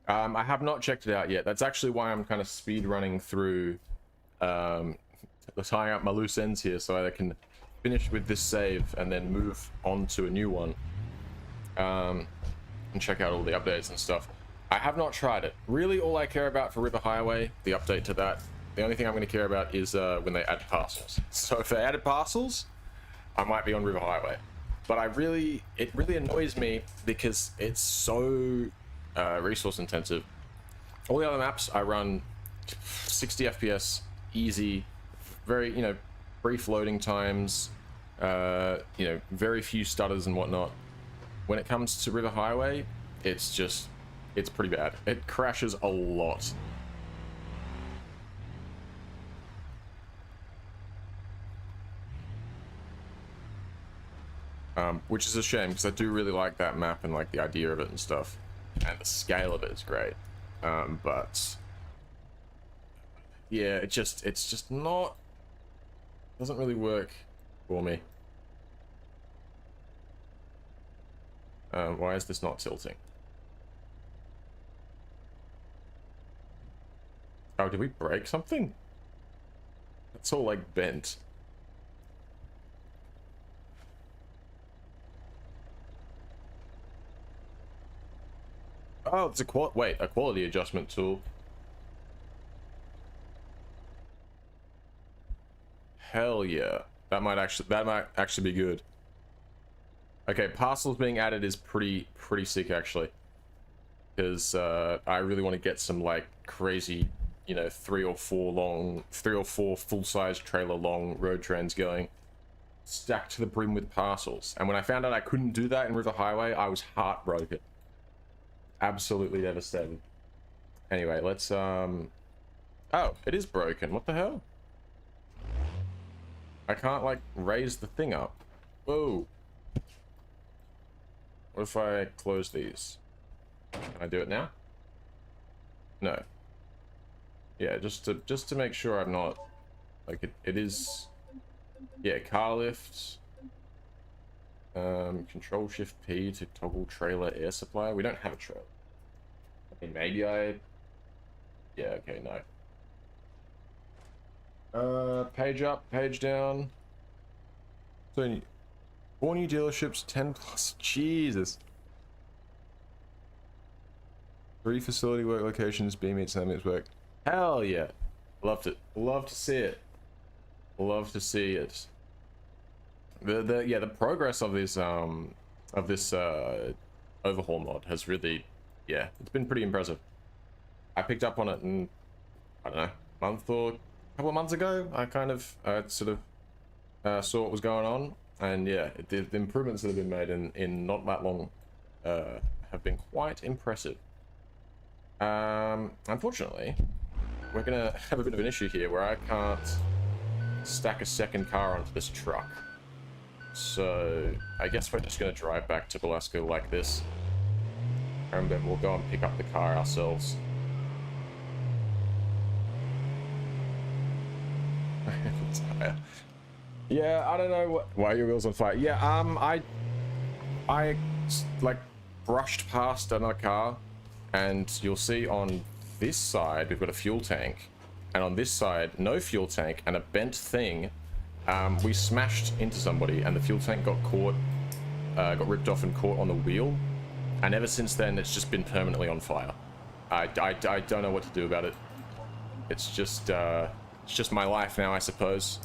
S1: I have not checked it out yet. That's actually why I'm kind of speed running through tying up my loose ends here so I can finish with this save and then move on to a new one. And check out all the updates and stuff. I have not tried it. Really, all I care about for River Highway, the update to that, the only thing I'm going to care about is when they add parcels. So if they added parcels, I might be on River Highway. But it really annoys me because it's so resource intensive. All the other maps I run 60 FPS, easy, very, you know, brief loading times, you know, very few stutters and whatnot. When it comes to River Highway, it's pretty bad. It crashes a lot. Which is a shame because I do really like that map and like the idea of it and stuff, and the scale of it is great. But yeah, it's just not, doesn't really work for me. Why is this not tilting? Oh, did we break something? It's all like bent. Oh, it's a quality adjustment tool. Hell yeah. That might actually be good. Okay, parcels being added is pretty sick actually. Because I really want to get some like crazy, you know, 3 or 4 full-size trailer long road trains going, stacked to the brim with parcels. And when I found out I couldn't do that in River Highway, I was heartbroken. Absolutely devastated. Anyway, let's oh, it is broken. What the hell? I can't like raise the thing up. Whoa. What if I close these? Can I do it now? No. Yeah, just to make sure I'm not like it is. Yeah, car lift. Control Shift P to toggle trailer air supply. We don't have a trailer. I mean, maybe I. Yeah. Okay. No. Page up, page down. So, 4 new dealerships, 10 plus. Jesus. 3 facility work locations, BeamNG and work. Hell yeah. Loved it. Love to see it. Love to see it. The progress of this overhaul mod has really, yeah, it's been pretty impressive. I picked up on it in, I don't know, a month or a couple of months ago. I kind of sort of saw what was going on, and yeah, the improvements that have been made in not that long have been quite impressive. Unfortunately, we're gonna have a bit of an issue here where I can't stack a second car onto this truck. So I guess we're just gonna drive back to Velasco like this, and then we'll go and pick up the car ourselves. Yeah, I don't know why your wheel's on fire. Yeah, I like brushed past another car, and you'll see on this side we've got a fuel tank, and on this side no fuel tank and a bent thing. We smashed into somebody and the fuel tank got caught, got ripped off and caught on the wheel, and ever since then it's just been permanently on fire. I don't know what to do about it. It's just my life now, I suppose.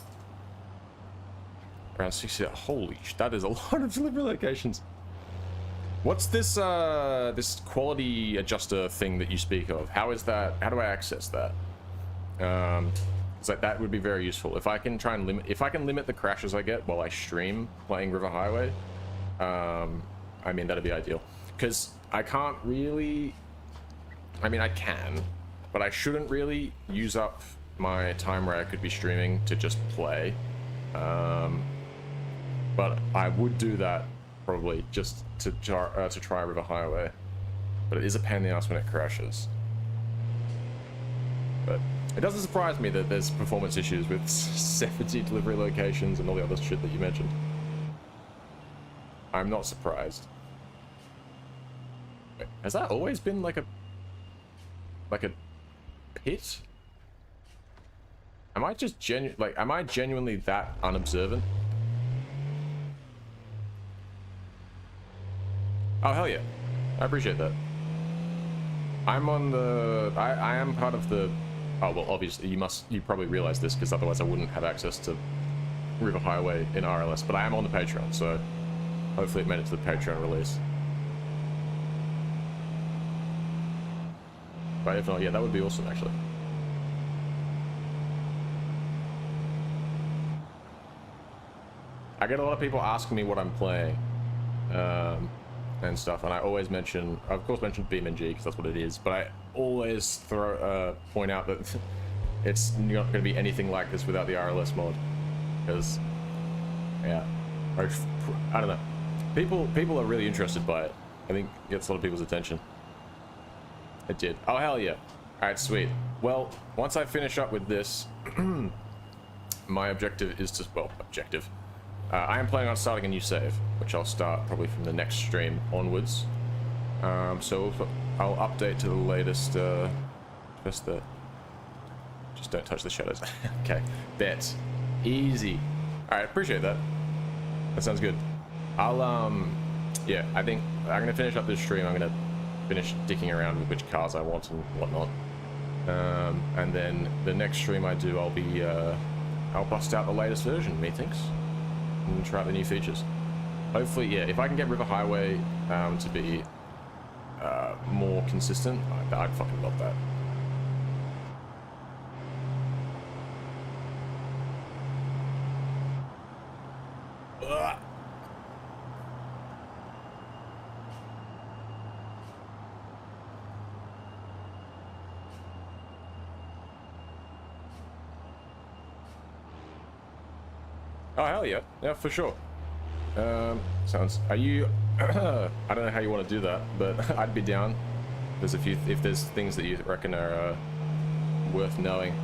S1: Around 60. Holy, that is a lot of delivery locations. What's this this quality adjuster thing that you speak of? How is that? How do I access that? Like that would be very useful if I can try and limit the crashes I get while I stream playing River Highway. I mean, that'd be ideal, because I can't really, I mean I can, but I shouldn't really use up my time where I could be streaming to just play. But I would do that probably just to try River Highway, but it is a pain in the ass when it crashes. But it doesn't surprise me that there's performance issues with 70 delivery locations and all the other shit that you mentioned. I'm not surprised. Wait, has that always been like a pit? Am I just am I genuinely that unobservant? Oh, hell yeah. I appreciate that. I'm on the... I am part of the... Oh, well, obviously, you probably realize this, because otherwise I wouldn't have access to River Highway in RLS, but I am on the Patreon, so hopefully it made it to the Patreon release. But if not, yeah, that would be awesome, actually. I get a lot of people asking me what I'm playing, and stuff, and I always mention, of course, BeamNG because that's what it is. But I always point out that it's not going to be anything like this without the RLS mod, because, yeah, I don't know. People are really interested by it. I think it gets a lot of people's attention. It did. Oh hell yeah! All right, sweet. Well, once I finish up with this, my objective is to I am planning on starting a new save, which I'll start probably from the next stream onwards. So I'll update to the latest, just don't touch the shadows. Okay, bet. Easy. Alright, appreciate that. That sounds good. Yeah, I think I'm gonna finish up this stream. I'm gonna finish dicking around with which cars I want and whatnot. And then the next stream I do, I'll bust out the latest version, methinks. And try out the new features. Hopefully, yeah, if I can get River Highway to be more consistent, I'd fucking love that. Ugh. Oh, hell yeah. Yeah, for sure. Are you... I don't know how you want to do that, but I'd be down. If there's things that you reckon are worth knowing.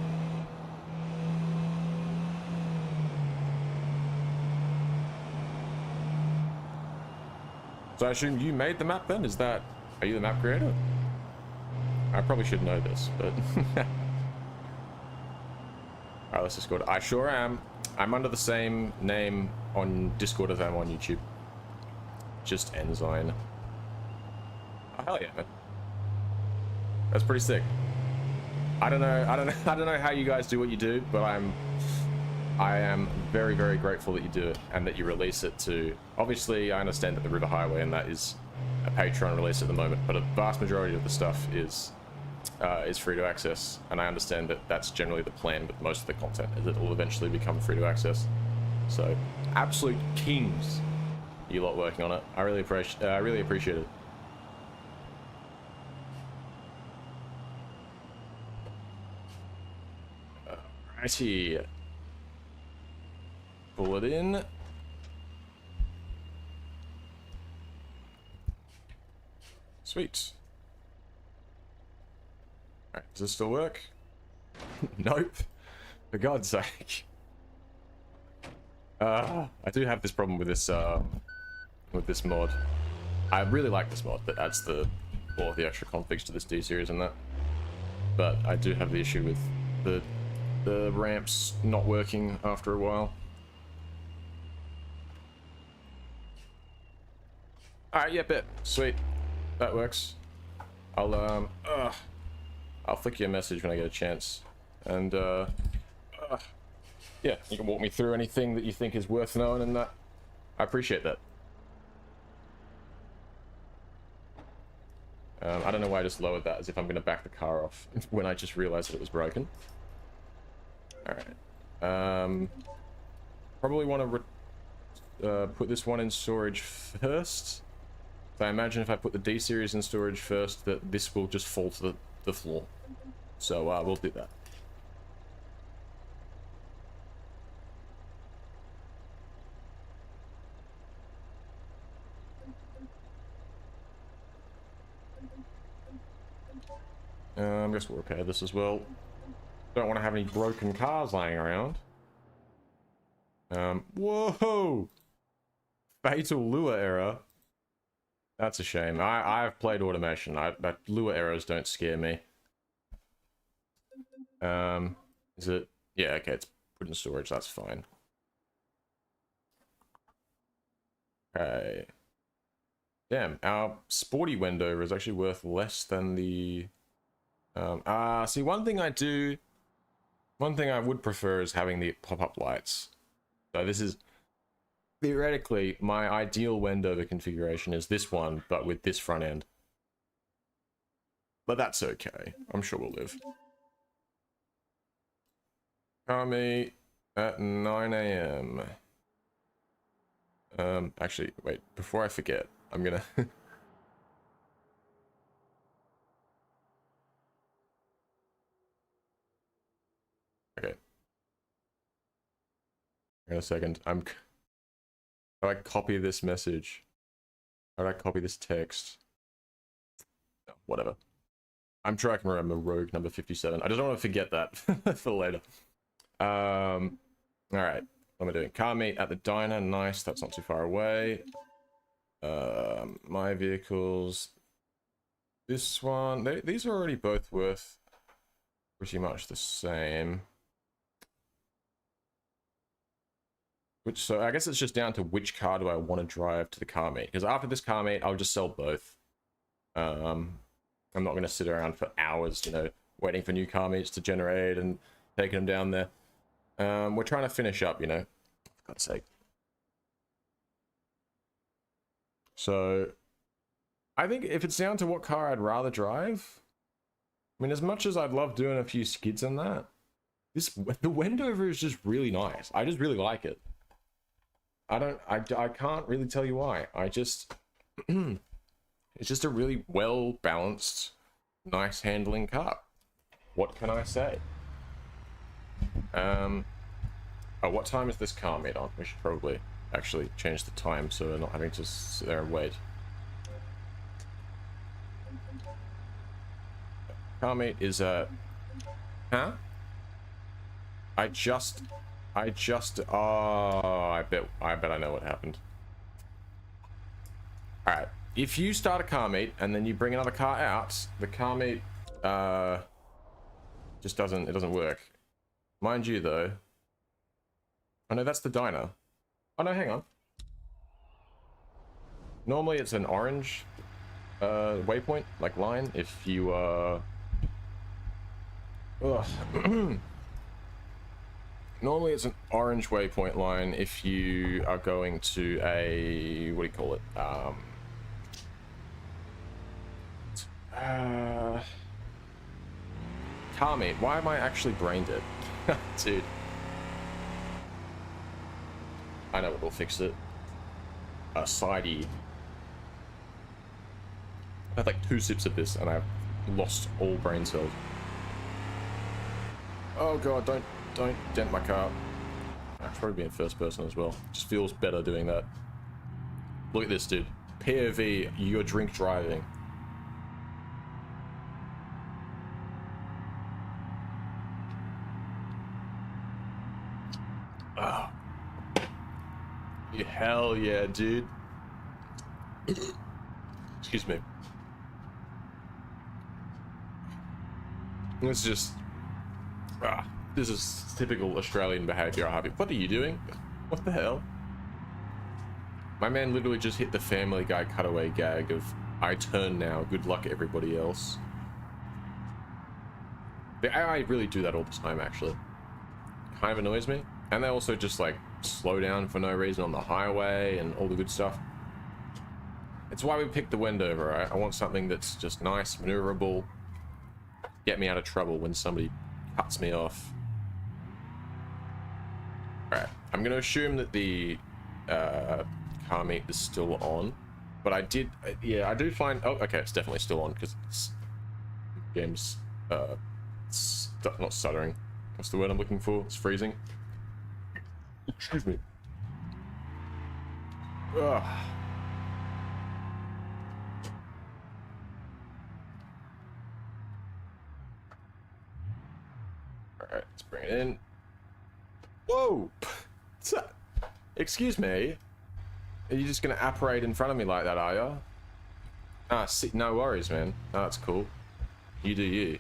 S1: So I assume you made the map then? Are you the map creator? I probably should know this, but... Alright, let's Discord. I sure am. I'm under the same name on Discord as I am on YouTube. Just Enzyme. Oh, hell yeah, man. That's pretty sick. I don't know how you guys do what you do, but I am very, very grateful that you do it and that you release it to... Obviously, I understand that the River Highway and that is a Patreon release at the moment, but a vast majority of the stuff is free to access, and I understand that that's generally the plan with most of the content, is it will eventually become free to access. So, absolute kings, you lot working on it. I really appreciate it. Righty. Pull it in. Sweet. Alright, does this still work? Nope. For God's sake. I do have this problem with this mod. I really like this mod that adds all of the extra configs to this D series and that. But I do have the issue with the ramps not working after a while. Alright, yeah, bet. Sweet. That works. I'll flick you a message when I get a chance. And, yeah, you can walk me through anything that you think is worth knowing and that. I appreciate that. I don't know why I just lowered that as if I'm going to back the car off when I just realized that it was broken. Alright. Probably want to put this one in storage first. So I imagine if I put the D series in storage first, that this will just fall to the floor. So we'll do that. I guess we'll repair this as well. Don't want to have any broken cars lying around. Whoa! Fatal lure error. That's a shame. I've played automation. Lure errors don't scare me. Is it Yeah, okay, it's put in storage, that's fine. Okay. Damn, our sporty Wendover is actually worth less than the... see, one thing I would prefer is having the pop-up lights. So this is... Theoretically, my ideal Wendover configuration is this one, but with this front end. But that's okay. I'm sure we'll live. Car meet at 9 a.m. Actually, wait, before I forget, I'm gonna... Okay. In a second. How do I copy this message? How do I copy this text? No, whatever. I'm sure I can remember rogue number 57. I just don't want to forget that for later. Alright. What am I doing? Car meet at the diner. Nice, that's not too far away. My vehicles. This one. These are already both worth pretty much the same. So I guess it's just down to which car do I want to drive to the car meet. Because after this car meet, I'll just sell both. I'm not going to sit around for hours, you know, waiting for new car meets to generate and taking them down there. We're trying to finish up, you know, for God's sake. So I think if it's down to what car I'd rather drive, I mean, as much as I'd love doing a few skids on that, the Wendover is just really nice. I just really like it. I can't really tell you why. I just, it's just a really well balanced, nice handling car. What can I say? Oh, what time is this car meet on? We should probably actually change the time so we're not having to sit there and wait. Car meet is huh? I bet I know what happened. Alright, if you start a car meet and then you bring another car out, the car meet just doesn't work. Mind you though. Oh no, that's the diner. Oh no, hang on. Normally it's an orange waypoint, like line, if you normally it's an orange waypoint line if you are going to a, what do you call it? Car meet. Why am I actually brain dead? Dude. I know what will fix it. Sidey. I had like 2 sips of this and I've lost all brain cells. Oh god, don't dent my car. I should probably be in first person as well. Just feels better doing that. Look at this, dude. POV, you're drink driving. Oh. Hell yeah, dude. Excuse me. It's just... this is typical Australian behavior. What are you doing? What the hell? My man literally just hit the Family Guy cutaway gag of, I turn now, good luck everybody else. The AI really do that all the time, actually. Kind of annoys me. And they also just like slow down for no reason on the highway and all the good stuff. It's why we picked the Wendover, right? I want something that's just nice, maneuverable, get me out of trouble when somebody cuts me off. Alright, I'm going to assume that the car meet is still on. But I do find... Oh, okay, it's definitely still on because game's not stuttering. What's the word I'm looking for? It's freezing. Excuse me. Ugh. Alright, let's bring it in. Whoa! What's that? Excuse me? Are you just gonna apparate in front of me like that, are ya? Ah, see, no worries, man. Oh, that's cool. You do you.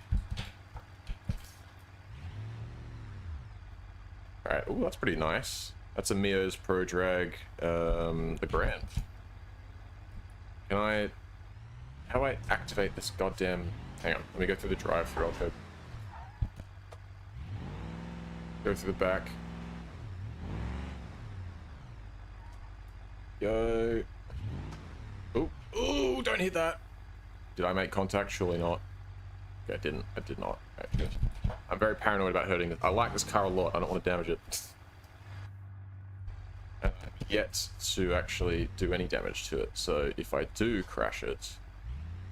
S1: right. Oh, that's pretty nice. That's a Mio's Pro Drag, the Grand. Can I... How do I activate this goddamn... Hang on, let me go through the drive-thru. I'll go through the back. Go. Oh, oh, don't hit that. Did I make contact? Surely not. Okay, I didn't. I did not. Okay, good. I'm very paranoid about hurting this. I like this car a lot. I don't want to damage it. And I'm yet to actually do any damage to it. So if I do crash it,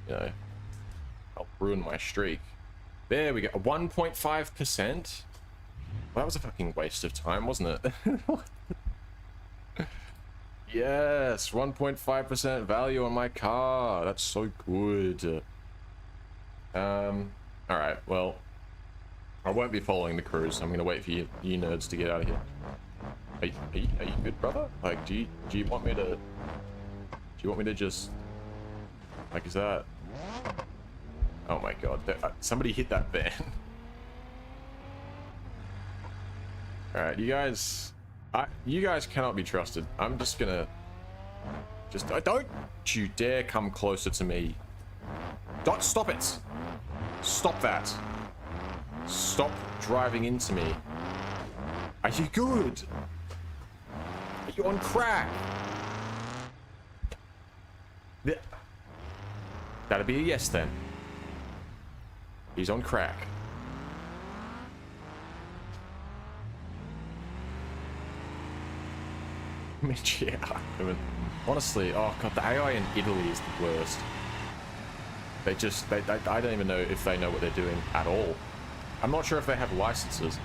S1: you know, I'll ruin my streak. There we go. 1.5%. Well, that was a fucking waste of time, wasn't it? Yes, 1.5% value on my car. That's so good. Alright, well, I won't be following the cruise. I'm gonna wait for you nerds to get out of here. Are you good, brother? Like, do you want me to just, like, is that... Oh my god, somebody hit that van. Alright, you guys cannot be trusted. I'm just gonna... don't you dare come closer to me. Don't, stop it! Stop that. Stop driving into me. Are you good? Are you on crack? That'd be a yes then. He's on crack. I mean, yeah, I mean, honestly, oh god, the AI in Italy is the worst. They just, I don't even know if they know what they're doing at all. I'm not sure if they have licenses.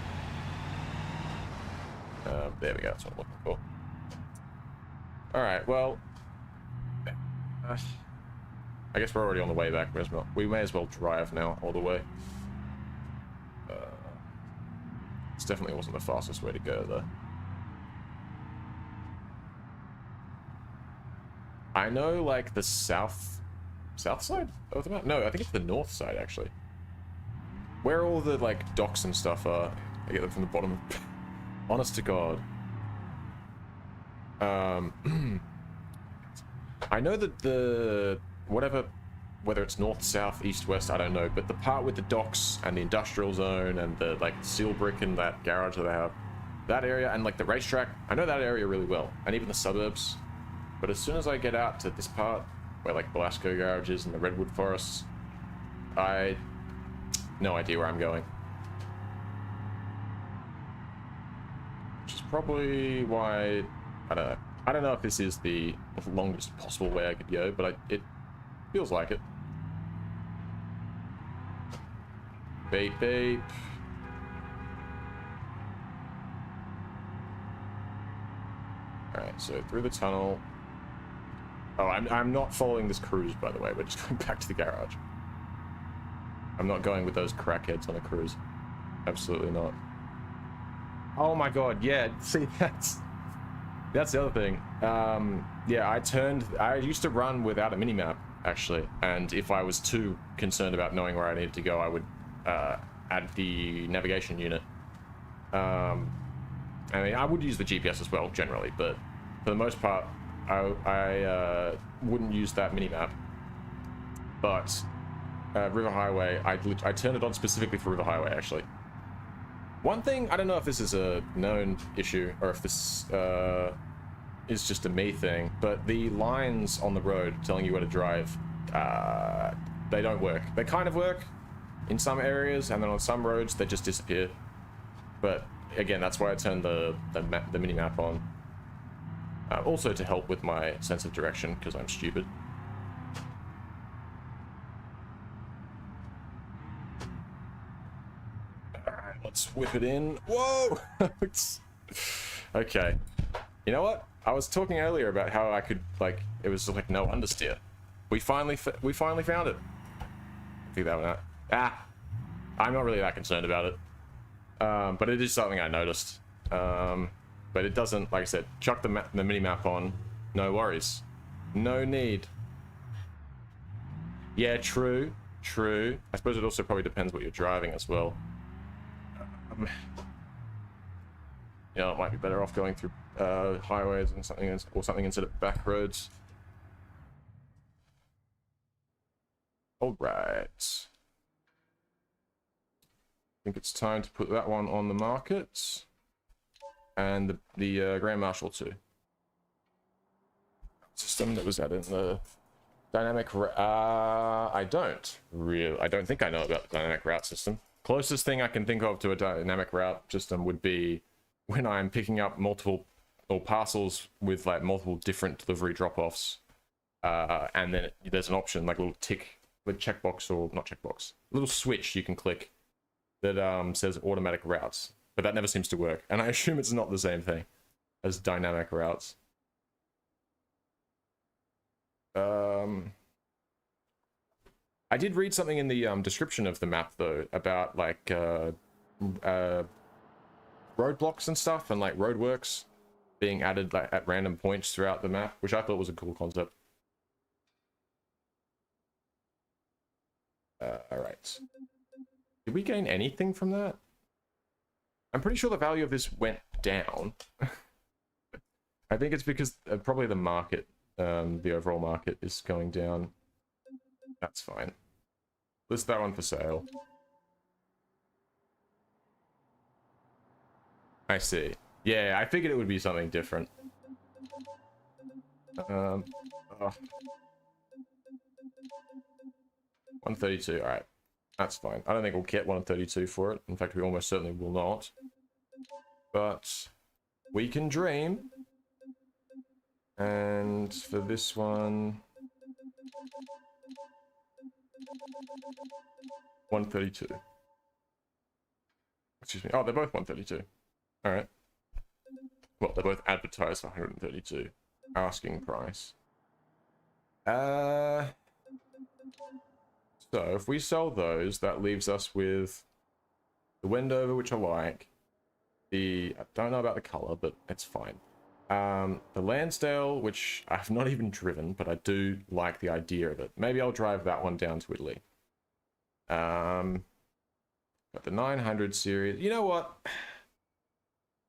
S1: There we go, that's what I'm looking for. Alright, well... I guess we're already on the way back. We may as well drive now, all the way. This definitely wasn't the fastest way to go, though. I know, like, the south side of the map? No, I think it's the north side, actually. Where all the, like, docks and stuff are. I get them from the bottom. Honest to God. I know that the... whether it's north, south, east, west, I don't know, but the part with the docks and the industrial zone and the, like, steel brick and that garage that they have, that area, and, like, the racetrack, I know that area really well, and even the suburbs. But as soon as I get out to this part, where, like, Belasco Garage is and the Redwood Forests, no idea where I'm going. Which is probably why, I don't know. I don't know if this is the longest possible way I could go, but it feels like it. Beep, beep. Alright, so through the tunnel. Oh, I'm not following this cruise, by the way. We're just going back to the garage. I'm not going with those crackheads on a cruise. Absolutely not. Oh my god, yeah. See, that's the other thing. Yeah, I used to run without a minimap, actually. And if I was too concerned about knowing where I needed to go, I would add the navigation unit. I mean, I would use the GPS as well, generally, but for the most part, I wouldn't use that minimap. But River Highway, I turned it on specifically for River Highway, actually. One thing, I don't know if this is a known issue or if this is just a me thing, but the lines on the road telling you where to drive, they don't work. They kind of work in some areas, and then on some roads they just disappear. But again, that's why I turned the minimap on. Also to help with my sense of direction, because I'm stupid. Alright, let's whip it in. Whoa! Okay. You know what? I was talking earlier about how I could, like, it was like no understeer. We finally found it. I think that one out. I'm not really that concerned about it. But it is something I noticed. But it doesn't, like I said, chuck the mini-map on, no worries. No need. Yeah, true. I suppose it also probably depends what you're driving as well. you know, it might be better off going through highways and something, or something instead of back roads. All right. I think it's time to put that one on the market, and the Grand Marshal too. System that was added in the dynamic. I don't think I know about the dynamic route system. Closest thing I can think of to a dynamic route system would be when I'm picking up multiple or parcels with like multiple different delivery drop-offs, and then there's an option like a little tick with checkbox, or not checkbox, a little switch you can click that says automatic routes, but that never seems to work, and I assume it's not the same thing as dynamic routes. I did read something in the description of the map though about like roadblocks and stuff, and like roadworks being added like at random points throughout the map, which I thought was a cool concept. All right. Did we gain anything from that? I'm pretty sure the value of this went down. I think it's because probably the market, the overall market is going down. That's fine. List that one for sale. I see. Yeah, I figured it would be something different. Oh. 132, alright. That's fine. I don't think we'll get 132 for it. In fact, we almost certainly will not. But we can dream. And for this one, 132. Excuse me. Oh, they're both 132. Alright. Well, they're both advertised for 132. Asking price. So if we sell those, that leaves us with the Wendover, which I like. I don't know about the color, but it's fine. The Lansdale, which I've not even driven, but I do like the idea of it. Maybe I'll drive that one down to Italy. Got the 900 series. You know what?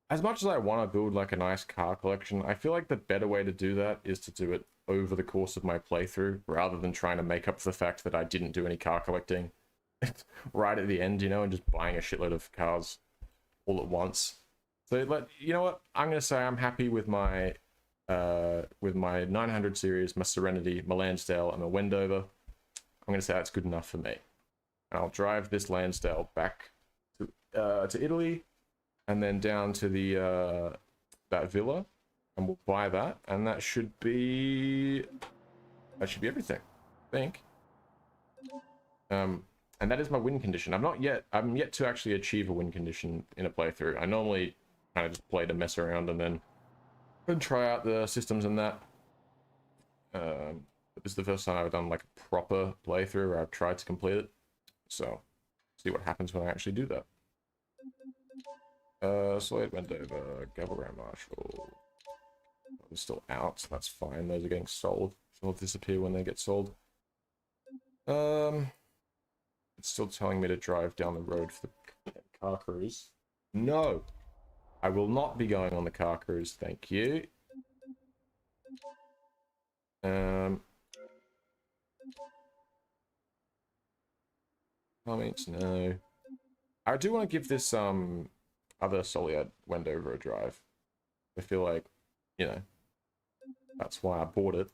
S1: As much as I want to build like a nice car collection, I feel like the better way to do that is to do it over the course of my playthrough, rather than trying to make up for the fact that I didn't do any car collecting right at the end, you know, and just buying a shitload of cars all at once. So, you know what? I'm going to say I'm happy with my 900 series, my Serenity, my Lansdale, and my Wendover. I'm going to say that's good enough for me. And I'll drive this Lansdale back to Italy, and then down to the that villa, and we'll buy that, and that should be everything, I think. And that is my win condition. I'm yet to actually achieve a win condition in a playthrough. I normally kind of just play to mess around and then try out the systems and that. But this is the first time I've done like a proper playthrough where I've tried to complete it. So, see what happens when I actually do that. Slade Wendover, Gavel Grand Marshal. They're still out, so that's fine. Those are getting sold. They'll disappear when they get sold. It's still telling me to drive down the road for the car cruise. No! I will not be going on the car cruise, thank you. Comments, no. I do want to give this other Soliad Wendover a drive. I feel like, you know, that's why I bought it.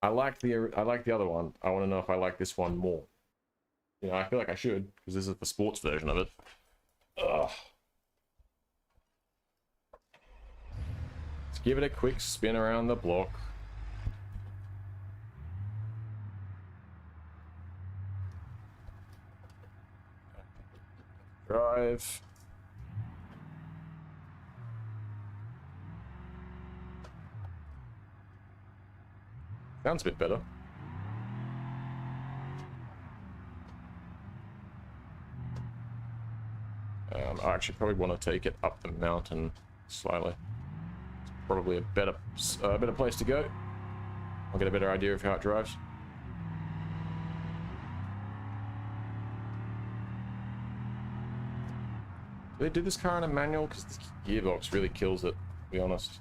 S1: I like the other one. I want to know if I like this one more. You know, I feel like I should, because this is the sports version of it. Ugh. Let's give it a quick spin around the block. Drive. Sounds a bit better. I actually probably want to take it up the mountain slightly. It's probably a better place to go. I'll get a better idea of how it drives. Do they do this car in a manual? Because this gearbox really kills it, to be honest.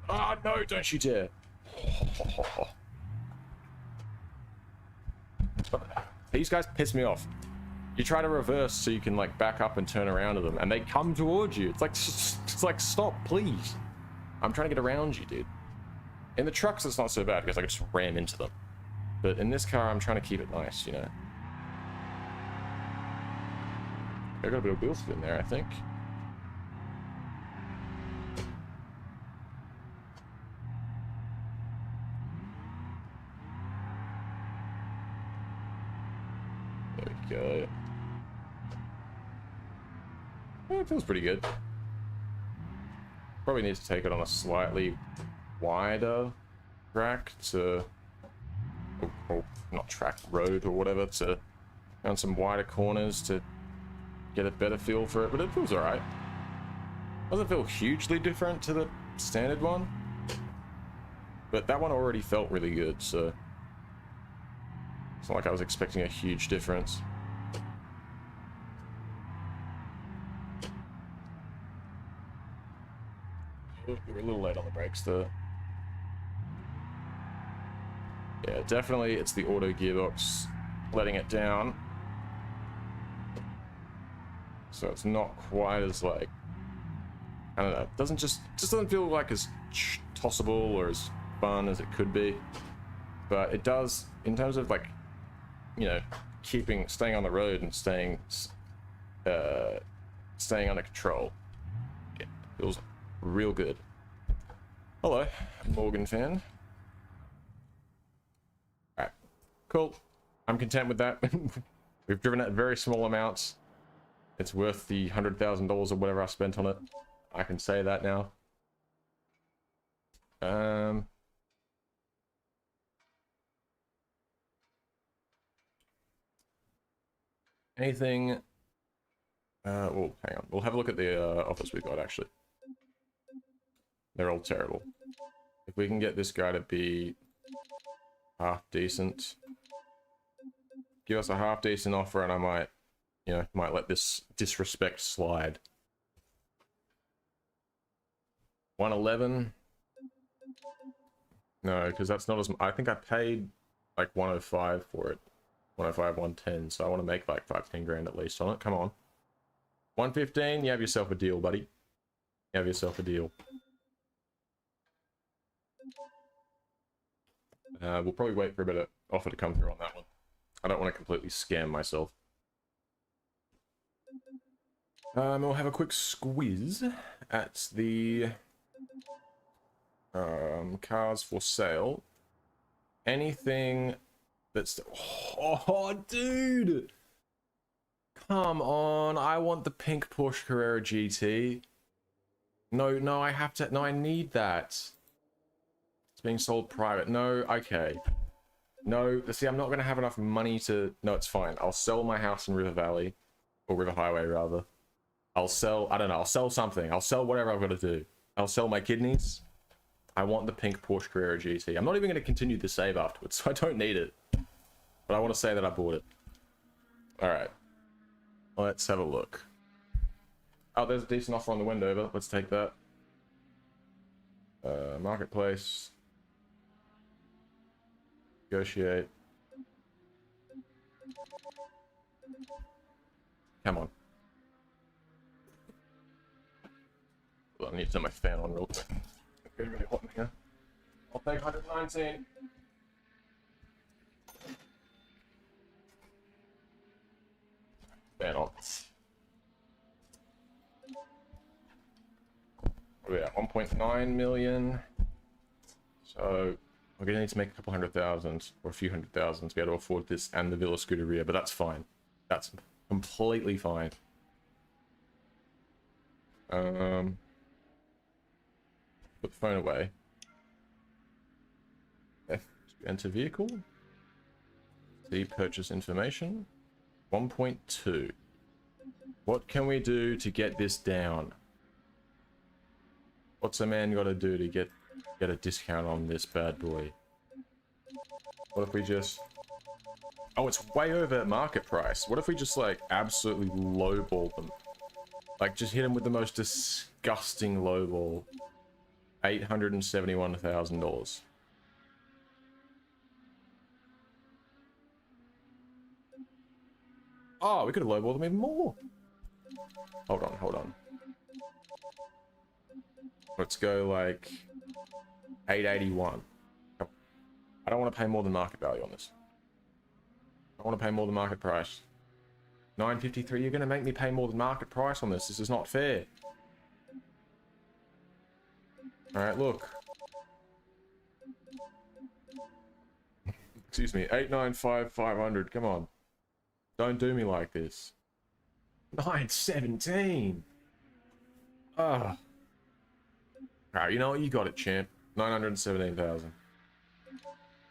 S1: Ah, oh, no, don't you dare. These guys piss me off. You try to reverse so you can like back up and turn around to them, and they come towards you. It's like stop, please. I'm trying to get around you, dude. In the trucks, it's not so bad because I can just ram into them. But in this car, I'm trying to keep it nice, you know. I got a bit of wheel spin there, I think. There we go. Oh, it feels pretty good. Probably needs to take it on a slightly wider track to, or not track, road or whatever, to on some wider corners to get a better feel for it, but it feels alright. Doesn't feel hugely different to the standard one, but that one already felt really good, so it's not like I was expecting a huge difference. We were a little late on the brakes there. Yeah, definitely it's the auto gearbox letting it down. So it's not quite as like, I don't know, it doesn't just doesn't feel like as tossable or as fun as it could be. But it does, in terms of like, you know, staying on the road and staying under control. Yeah, it feels real good. Hello, Morgan fan. Alright, cool. I'm content with that. We've driven at very small amounts. It's worth the $100,000 or whatever I spent on it. I can say that now. Anything? Well, hang on. We'll have a look at the offers we've got, actually. They're all terrible. If we can get this guy to be half decent, give us a half decent offer, and I might, you know, might let this disrespect slide. 111. No, because that's not as. I think I paid like 105 for it. 105, 110. So I want to make like 5-10 grand at least on it. Come on. 115. You have yourself a deal, buddy. You have yourself a deal. We'll probably wait for a bit of offer to come through on that one. I don't want to completely scam myself. We'll have a quick squeeze at the cars for sale. Anything that's... Oh, dude! Come on, I want the pink Porsche Carrera GT. No, I have to... No, I need that. It's being sold private. No, okay. No, see, I'm not going to have enough money to... No, it's fine. I'll sell my house in River Valley. Or River Highway, rather. I'll sell... I don't know. I'll sell something. I'll sell whatever I've got to do. I'll sell my kidneys. I want the pink Porsche Carrera GT. I'm not even going to continue the save afterwards, so I don't need it. But I want to say that I bought it. Alright. Let's have a look. Oh, there's a decent offer on the Wendover. Let's take that. Marketplace. Negotiate. Come on. Well, I need to turn my fan on real quick. It's getting really hot in here. I'll take 119. Fan on. What are we at? 1.9 million. So we're gonna need to make a couple $100,000 or a few $100,000 to be able to afford this and the Villa Scuderia, but that's fine. That's completely fine. Put the phone away. Enter vehicle. See purchase information. 1.2. What can we do to get this down? What's a man got to do to get a discount on this bad boy? What if we just Oh, it's way over market price. What if we just like absolutely lowball them? Like just hit them with the most disgusting lowball. $871,000. Oh, we could have lowballed them even more. Hold on, hold on. Let's go like 881. I don't want to pay more than market value on this. I want to pay more than market price. 953, you're going to make me pay more than market price on this. This is not fair. Alright, look. Excuse me, 895,500, come on. Don't do me like this. 917! Ah. Alright, you know what? You got it, champ. 917,000.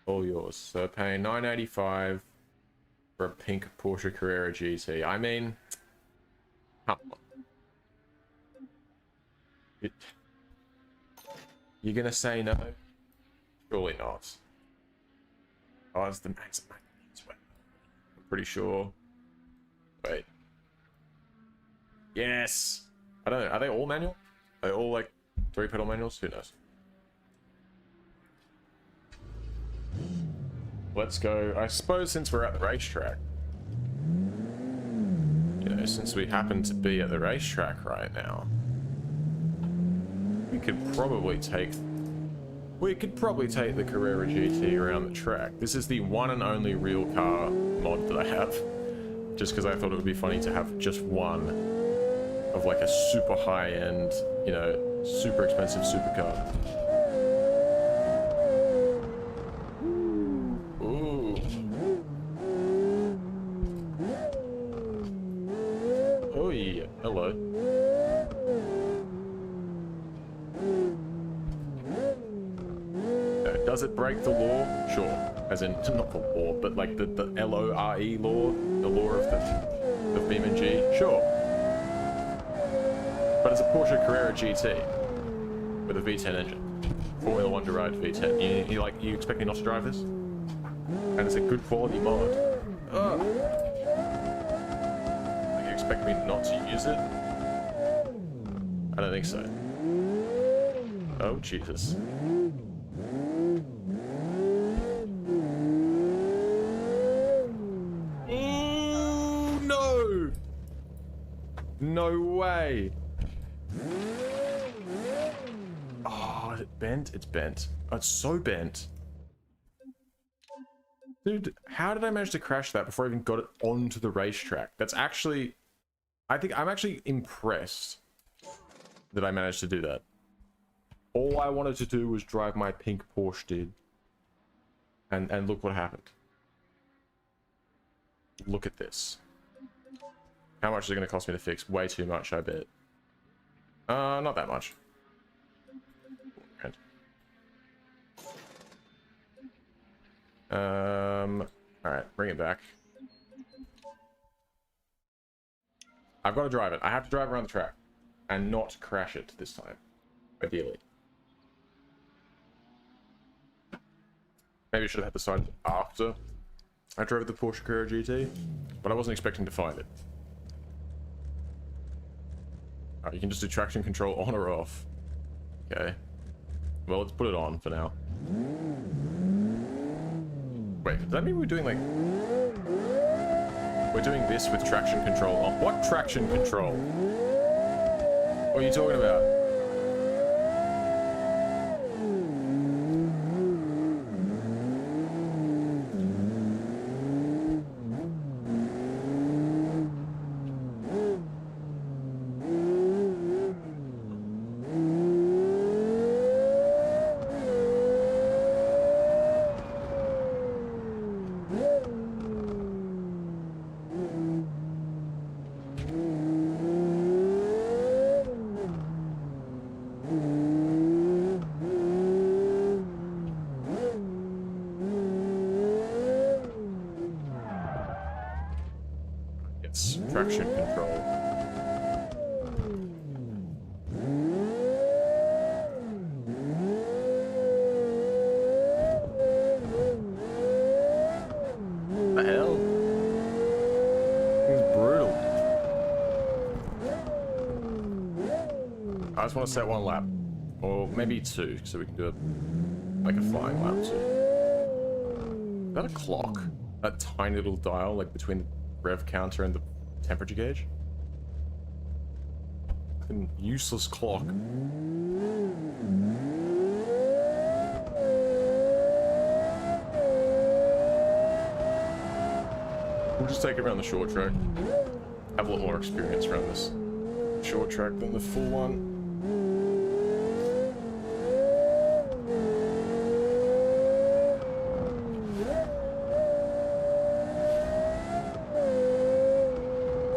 S1: All yours. So paying 985 for a pink Porsche Carrera GT. I mean, come on. You're gonna say no? Surely not. Oh, it's the max. I'm pretty sure. Wait. Yes. I don't know. Are they all manual? Are they all like 3-pedal manuals? Who knows? Let's go. I suppose since we're at the racetrack, you know, since we happen to be at the racetrack right now, we could probably take the Carrera GT around the track. This is the one and only real car mod that I have, just because I thought it would be funny to have just one of like a super high-end, you know, super expensive supercar. Ooh. Oh yeah, hello. Does it break the law? Sure. As in, not the law, but like the LORE law, the law of BeamNG? Sure. But it's a Porsche Carrera GT with a V10 engine. Formula 1 derived V10. You expect me not to drive this? And it's a good quality mod. Ugh. You expect me not to use it? I don't think so. Oh, Jesus. No way! Oh, is it bent? It's bent. Oh, it's so bent. Dude, how did I manage to crash that before I even got it onto the racetrack? That's actually... I think I'm actually impressed that I managed to do that. All I wanted to do was drive my pink Porsche, dude. And look what happened. Look at this. How much is it going to cost me to fix? Way too much, I bet. Not that much. Alright, bring it back. I've got to drive it. I have to drive around the track and not crash it this time, ideally. Maybe I should have had decided after I drove the Porsche Carrera GT, but I wasn't expecting to find it. You can just do traction control on or off. Okay. Well, let's put it on for now. Wait, does that mean we're doing like... We're doing this with traction control on? What traction control? What are you talking about? Traction control. What the hell? I just want to set one lap. Or maybe two, so we can do like a flying lap too. Is that a clock? That tiny little dial, like between the rev counter and the temperature gauge? Fucking useless clock. We'll just take it around the short track. Have a lot more experience around this short track than the full one.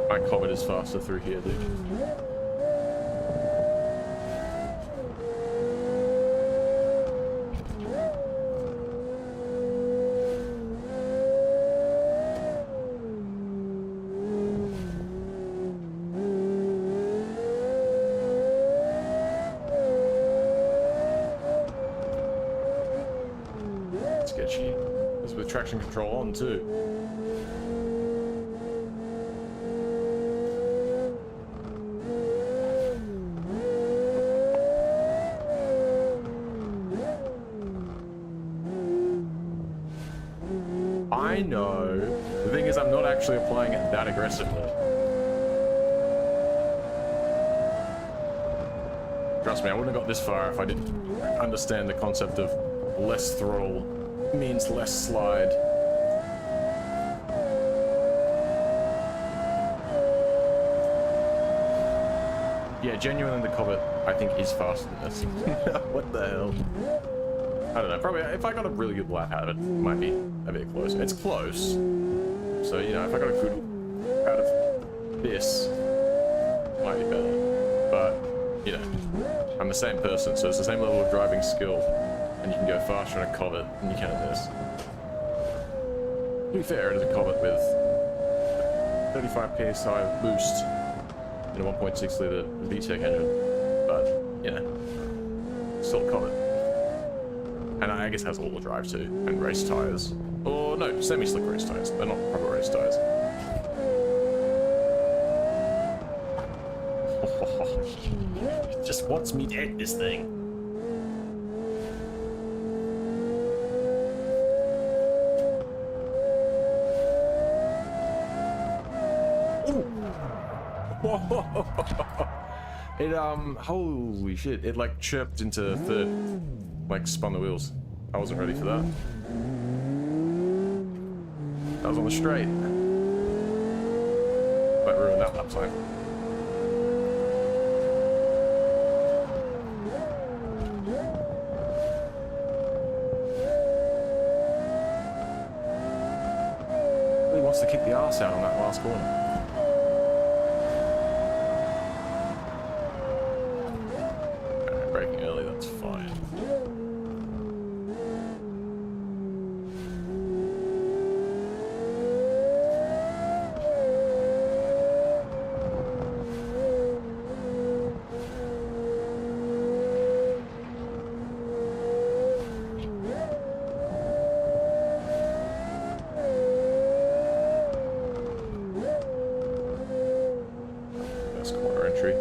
S1: My Comet is faster through here, dude. Sketchy. This is with traction control on too. I know. The thing is, I'm not actually applying it that aggressively. Trust me, I wouldn't have got this far if I didn't understand the concept of less throttle means less slide. Yeah, genuinely the Comet, I think, is faster than this. What the hell? I don't know, probably if I got a really good lap out of it, it might be a bit close. It's close. So, you know, if I got a good out of this, it might be better. But, you know, I'm the same person, so it's the same level of driving skill. And you can go faster in a Comet than you can in this. To be fair, it is a Comet with 35 psi boost in a 1.6 litre VTEC engine. But, you know, still a Comet. And I guess it has all-wheel drive too, and race tyres. Or no, semi-slick race tyres. They're not proper race tyres. It just wants me to hit this thing. It holy shit, it like chirped into third, like spun the wheels. I wasn't ready for that. That was on the straight. Might ruin that lap time. Really wants to kick the arse out on that last corner. That's fine. That's corner entry.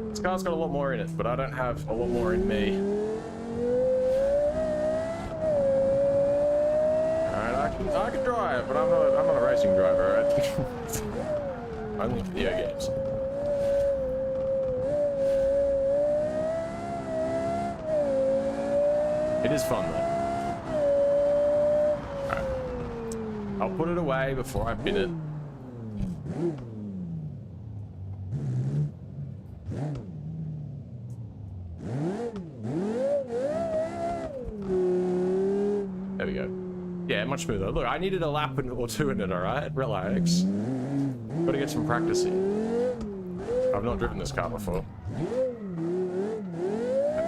S1: This car's got a lot more in it, but I don't have a lot more in me. Alright, I can drive, but I'm not a racing driver, right? Only video games. It is fun though. Alright. I'll put it away before I bin it. There we go. Yeah, much smoother. Look, I needed a lap or two in it, alright? Relax. Gotta get some practice in. I've not driven this car before. And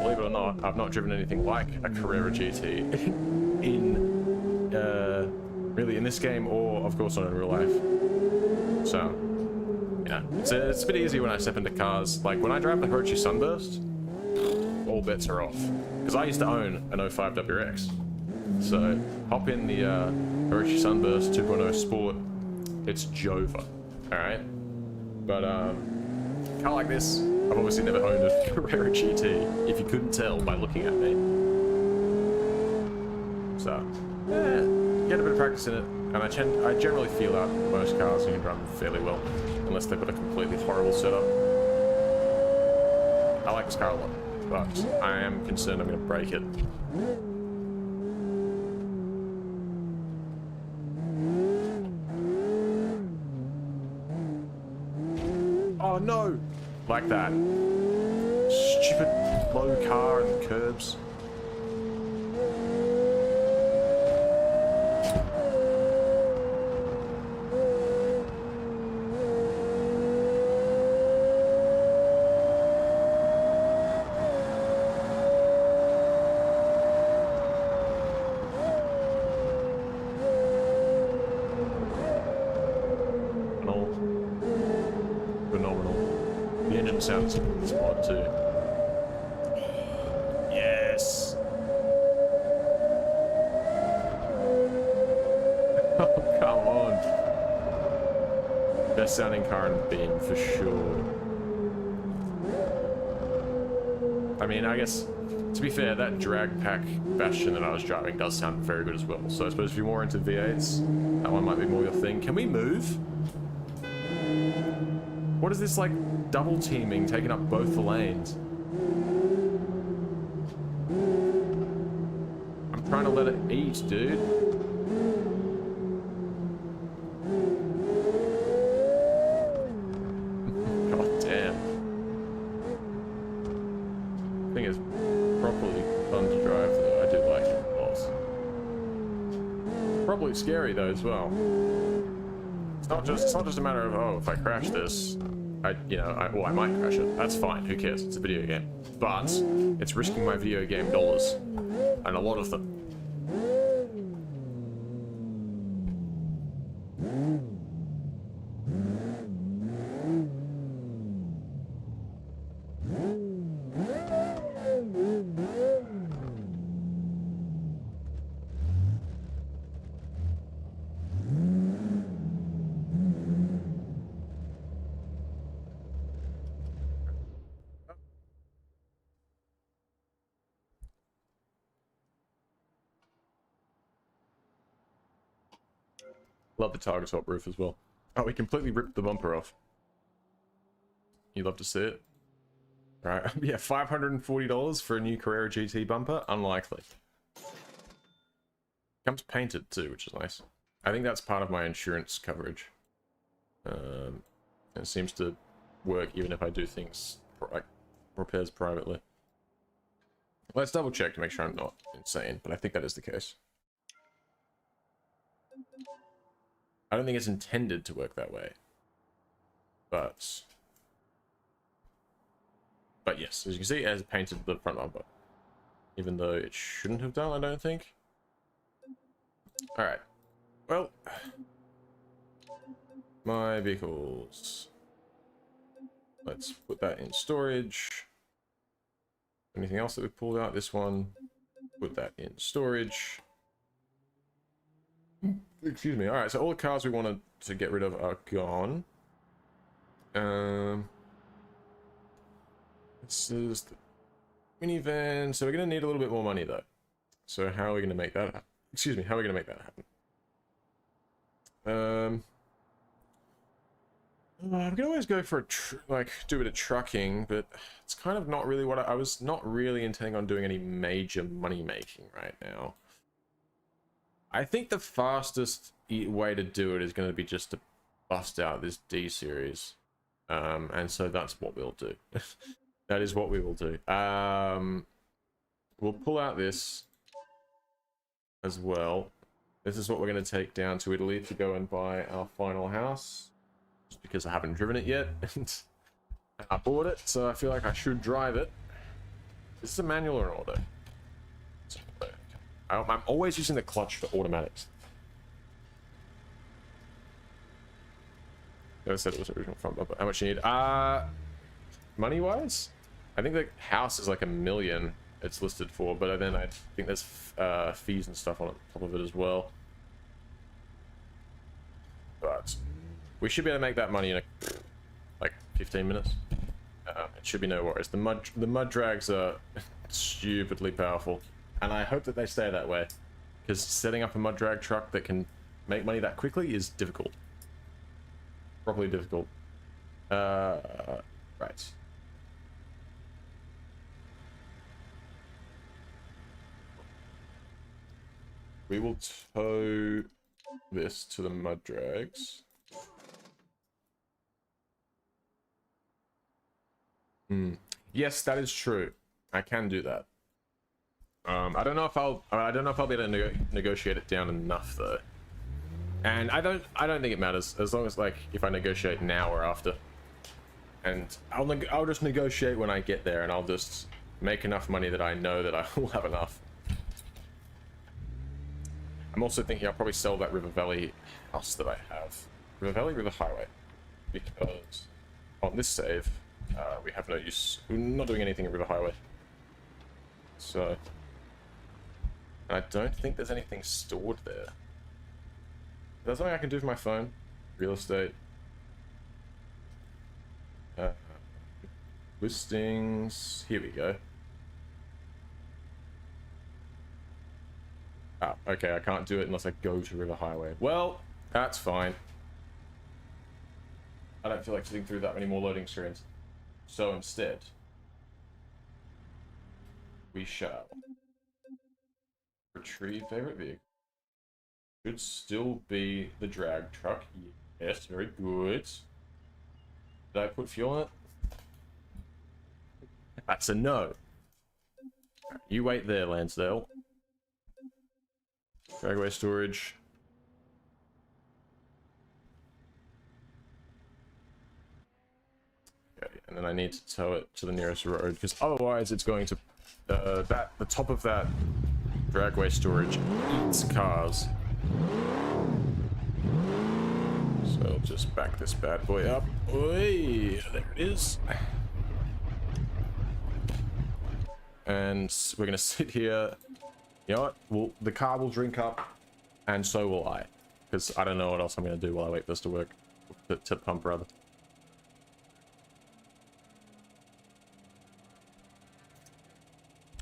S1: believe it or not, I've not driven anything like a Carrera GT in really in this game, or of course not in real life. So yeah, it's a bit easy when I step into cars. Like when I drive the Hirochi Sunburst, all bets are off. Because I used to own an 05 WRX. So hop in the Hirochi Sunburst 2.0 Sport. It's Jova, all right. But car like this, I've obviously never owned a Carrera GT. If you couldn't tell by looking at me. So yeah, get a bit of practice in it, and I generally feel out most cars and can drive them fairly well, unless they've got a completely horrible setup. I like this car a lot, but I am concerned I'm going to break it. Oh no! Like that. Stupid low car and the curbs. Sounds spot too. Yes. Oh, come on. Best sounding car in Beam for sure. I mean, I guess to be fair, that drag pack Bastion that I was driving does sound very good as well. So I suppose if you're more into V8s, that one might be more your thing. Can we move? What is this, like, double teaming, taking up both the lanes? I'm trying to let it eat, dude. God damn. I think it's properly fun to drive, though. I do like it a lot. Probably scary, though, as well. It's not just a matter of, oh, if I crash this, I might crash it. That's fine. Who cares? It's a video game. But it's risking my video game dollars, and a lot of them. Love the target top roof as well. Oh, we completely ripped the bumper off. You love to see it. Alright, yeah, $540 for a new Carrera GT bumper? Unlikely. Comes painted too, which is nice. I think that's part of my insurance coverage. It seems to work even if I do things like repairs privately. Let's double check to make sure I'm not insane, but I think that is the case. I don't think it's intended to work that way, but yes, as you can see, it has painted the front bumper, even though it shouldn't have done, I don't think. All right, well, my vehicles. Let's put that in storage. Anything else that we pulled out? This one, put that in storage. Excuse me. All right, so all the cars we wanted to get rid of are gone. This is the minivan. So we're going to need a little bit more money, though. So how are we going to make that happen? Excuse me, how are we going to make that happen? I can always go for a do a bit of trucking, but it's kind of not really what I was not really intending on doing any major money making right now. I think the fastest way to do it is going to be just to bust out this D series, and so that's what we'll do. That is what we will do. We'll pull out this as well. This is what we're going to take down to Italy to go and buy our final house. Just because I haven't driven it yet, and I bought it, so I feel like I should drive it. Is this a manual or an auto? It's an auto. I'm always using the clutch for automatics. I said it was original front bumper. How much you need? Money wise, I think the house is like $1 million. It's listed for, but then I think there's fees and stuff on top of it as well. But we should be able to make that money in like 15 minutes. It should be no worries. The mud drags are stupidly powerful, and I hope that they stay that way, because setting up a mud drag truck that can make money that quickly is difficult. Probably difficult. Right. We will tow this to the mud drags. Yes, that is true. I can do that. I don't know if I'll be able to negotiate it down enough though. And I don't think it matters as long as, like, if I negotiate now or after. And I'll just negotiate when I get there, and I'll just make enough money that I know that I will have enough. I'm also thinking I'll probably sell that River Valley house that I have. River Valley, River Highway. Because on this save, we have no use. We're not doing anything at River Highway. So, and I don't think there's anything stored there. There's something I can do for my phone. Real estate. Listings. Here we go. Ah, okay, I can't do it unless I go to River Highway. Well, that's fine. I don't feel like sitting through that many more loading screens. So instead, we shall retrieve favorite vehicle. Should still be the drag truck. Yes, very good. Did I put fuel in it? That's a no. You wait there, Lansdale. Dragway storage. Okay, and then I need to tow it to the nearest road, because otherwise it's going to the top of that dragway storage eats cars. So I'll just back this bad boy up. Oi, there it is. And we're gonna sit here. You know what? The car will drink up, and so will I, because I don't know what else I'm gonna do while I wait for this to work, to pump rather.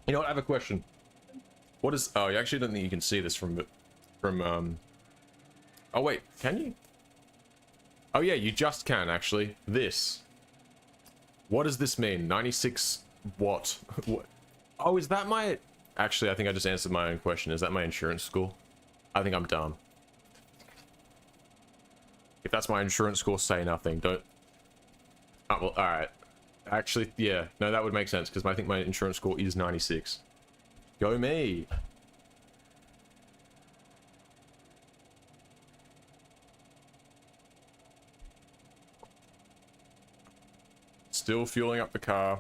S1: You know what? I have a question. What is? Oh, you actually don't think you can see this from. Oh wait, can you? Oh yeah, you just can actually. This. What does this mean? 96 what? What? Oh, is that my? Actually, I think I just answered my own question. Is that my insurance score? I think I'm dumb. If that's my insurance score, say nothing. Don't. Oh, well, all right. Actually, yeah. No, that would make sense because I think my insurance score is 96. Go me. Still fueling up the car.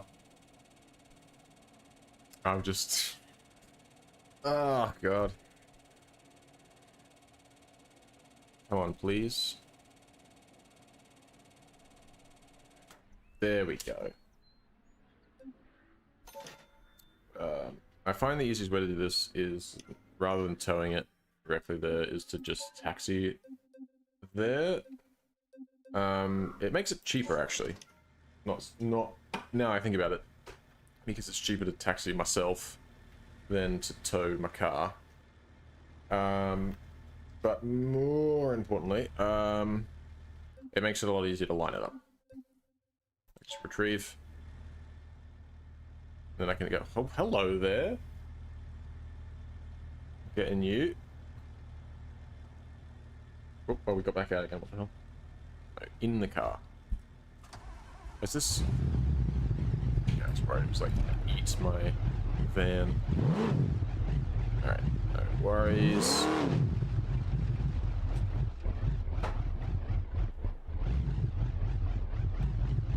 S1: I'm just... Oh, God. Come on, please. There we go. I find the easiest way to do this is, rather than towing it directly there, is to just taxi it there. It makes it cheaper, actually. Not now I think about it, because it's cheaper to taxi myself than to tow my car. But more importantly, it makes it a lot easier to line it up. Just retrieve. Then I can go, oh, hello there. Getting you. Oh, we got back out again, what the hell? No, in the car. Is this? Yeah, that's right. It was like eat my van. Alright, no worries.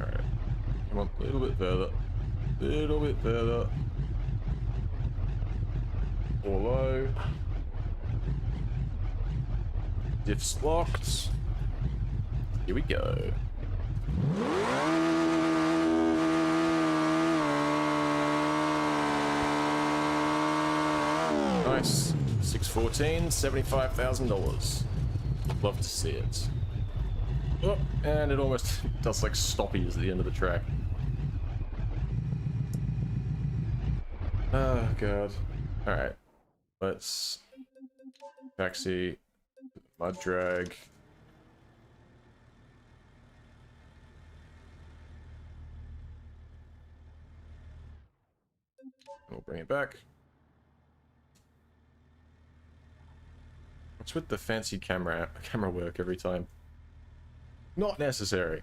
S1: Alright. Come on, a little bit further. Little bit further. or low. Diffs locked. Here we go. Nice. 614, $75,000. Love to see it. Oh, and it almost does like stoppies at the end of the track. Oh god. Alright. Let's taxi, mud drag. We'll bring it back. What's with the fancy camera work every time? Not necessary.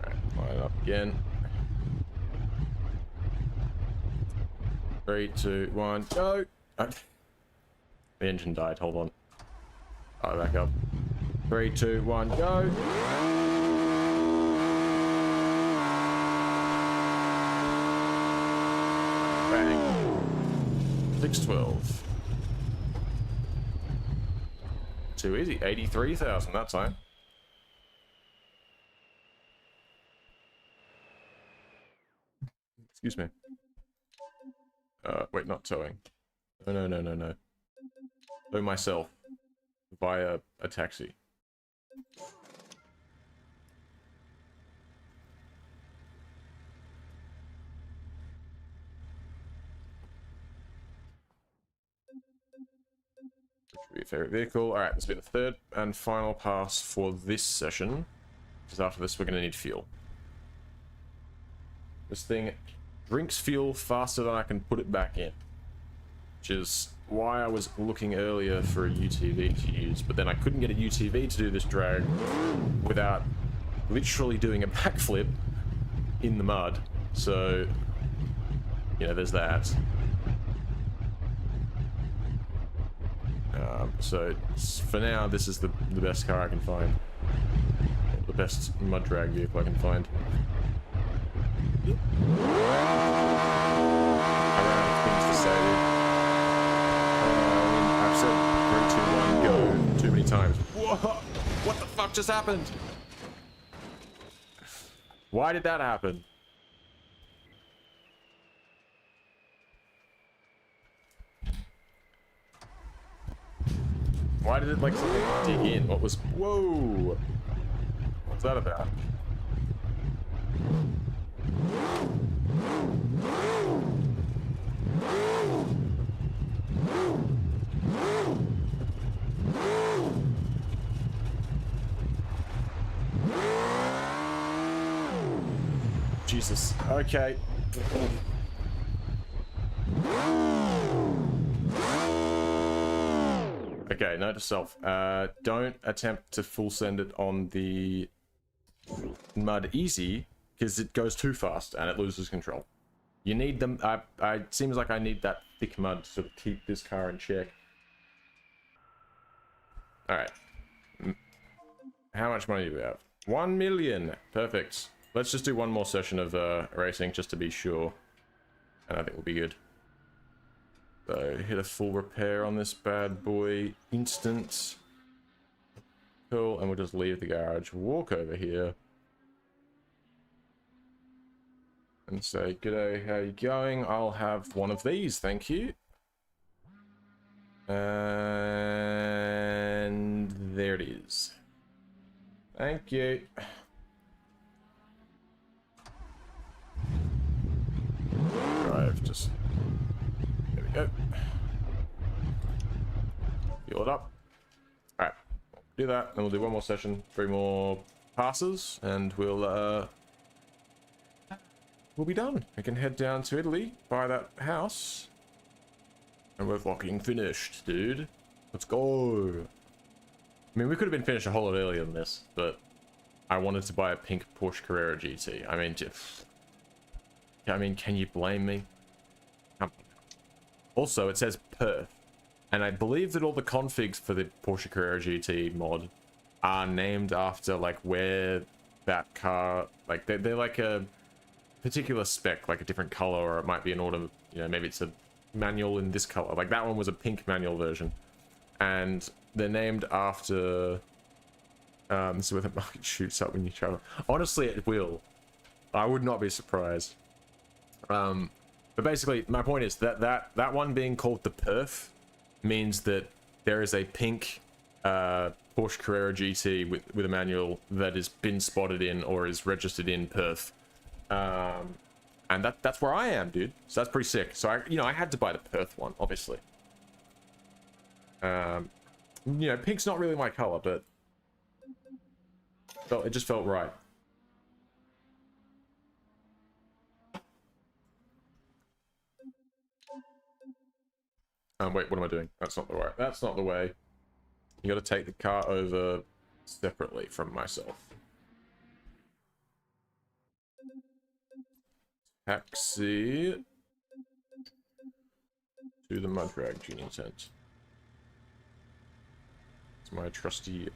S1: Alright, line up again. 3, 2, 1, go! The engine died, hold on. Alright, back up. 3, 2, 1, go! Bang. 612. Too easy. 83,000 that time. Excuse me. Wait, not towing. No. Tow myself via a taxi. Your favorite vehicle. Alright, this will be the third and final pass for this session. Because after this, we're going to need fuel. This thing drinks fuel faster than I can put it back in. Which is why I was looking earlier for a UTV to use. But then I couldn't get a UTV to do this drag without literally doing a backflip in the mud. So, you know, there's that. So for now, this is the best car I can find. The best mud drag vehicle I can find. Around things to say. I've said 3, 2, 1, go too many times. Whoa! What the fuck just happened? Why did that happen? Why did it like something dig in? What was... Whoa! What's that about? Jesus. Okay. Okay, note to self. Don't attempt to full send it on the mud easy, because it goes too fast and it loses control. You need them. It seems like I need that thick mud to sort of keep this car in check. Alright. How much money do we have? 1 million. Perfect. Let's just do one more session of racing just to be sure. And I think we'll be good. So, hit a full repair on this bad boy. Instant. Cool, and we'll just leave the garage. Walk over here. And say, g'day, how you going? I'll have one of these, thank you. And there it is. Thank you. Drive, just... There we go. Fuel it up. Alright, do that, and we'll do one more session, 3 more passes, and we'll be done. We can head down to Italy, buy that house, and we're fucking finished, dude. Let's go. I mean, we could have been finished a whole lot earlier than this, but I wanted to buy a pink Porsche Carrera GT. I mean, can you blame me? Also, it says Perth, and I believe that all the configs for the Porsche Carrera GT mod are named after like where that car, like they're like a particular spec, like a different color, or it might be an auto, you know, maybe it's a manual in this color. Like that one was a pink manual version, and they're named after this is where the market shoots up when you travel. Honestly, it will. I would not be surprised. But basically my point is that one being called the Perth means that there is a pink Porsche Carrera GT with a manual that has been spotted in or is registered in Perth. And that's where I am, dude. So that's pretty sick. So I had to buy the Perth one, obviously. You know, pink's not really my color, but it just felt right. Wait, what am I doing? That's not the way. That's not the way. You got to take the car over separately from myself. Taxi to the Mudrag tuning tent. It's my trusty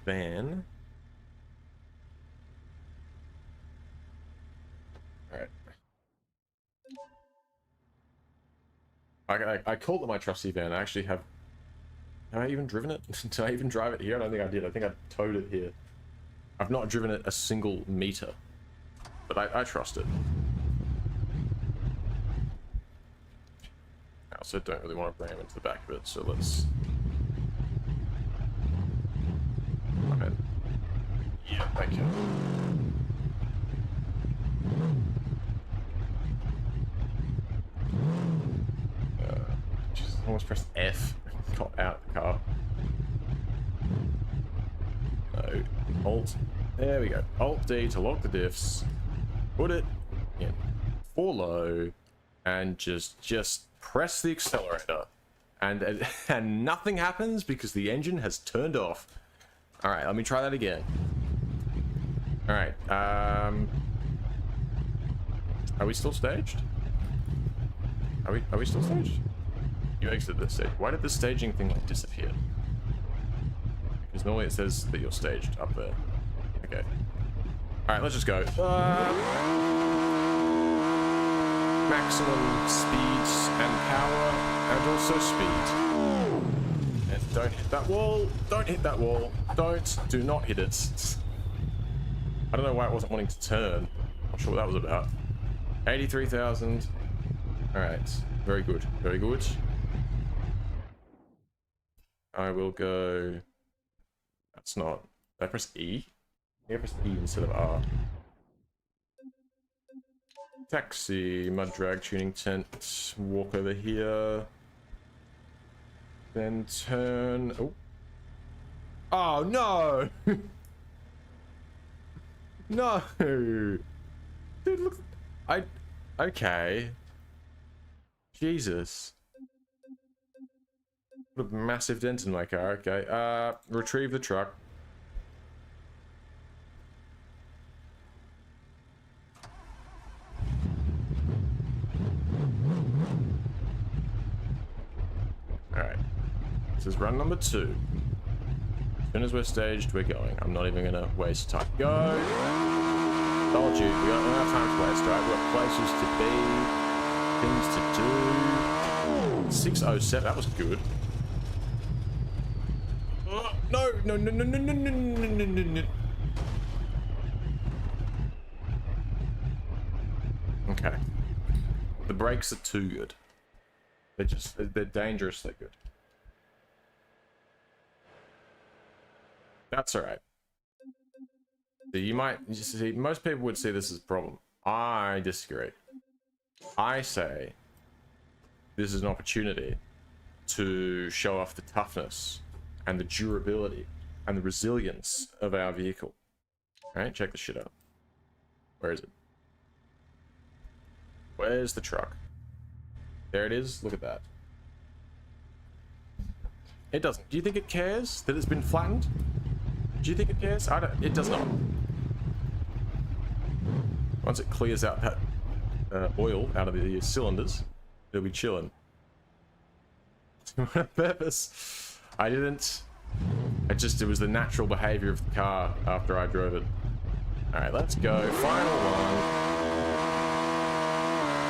S1: van. Alright. I called it my trusty van. I actually have I even driven it? Did I even drive it here? I don't think I did. I think I towed it here. I've not driven it a single meter. But I trust it. I also don't really want to ram into the back of it, so let's... Okay. Yeah, thank you. Just almost pressed F. Got out the car. No. Alt. There we go. Alt D to lock the diffs. Put it in for low. And just press the accelerator. And nothing happens because the engine has turned off. Alright, let me try that again. Alright, are we still staged? Are we still staged? You exited this stage. Why did the staging thing like disappear? Because normally it says that you're staged up there. Okay. Alright, let's just go. Maximum speed and power, and also speed. And don't hit that wall. Don't hit that wall. Do not hit it. I don't know why it wasn't wanting to turn. Not sure what that was about. 83,000. Alright. Very good. Very good. I will go... That's not... Did I press E? I pressed E instead of R. Taxi, mud drag, tuning tent, walk over here. Then turn... Oh. Oh, no! No! Dude, look... Okay. Jesus. Put a massive dent in my car. Okay. Retrieve the truck. Alright. This is run number 2. As soon as we're staged, we're going. I'm not even gonna waste time. Go! Told you, we don't have time to waste, right? We've got places to be, things to do. 607, that was good. No, no, no, no, no, no, no, no, no, no. Okay. The brakes are too good. They're dangerously good. That's alright. So you might see, most people would see this as a problem. I disagree. I say this is an opportunity to show off the toughness and the durability and the resilience of our vehicle. Alright, check this shit out. Where is it? Where's the truck? There it is. Look at that. It doesn't. Do you think it cares that it's been flattened? Do you think it cares? I don't. It does not. Once it clears out that oil out of the cylinders, it'll be chilling. On purpose. I It was the natural behavior of the car after I drove it. All right, let's go. Final one.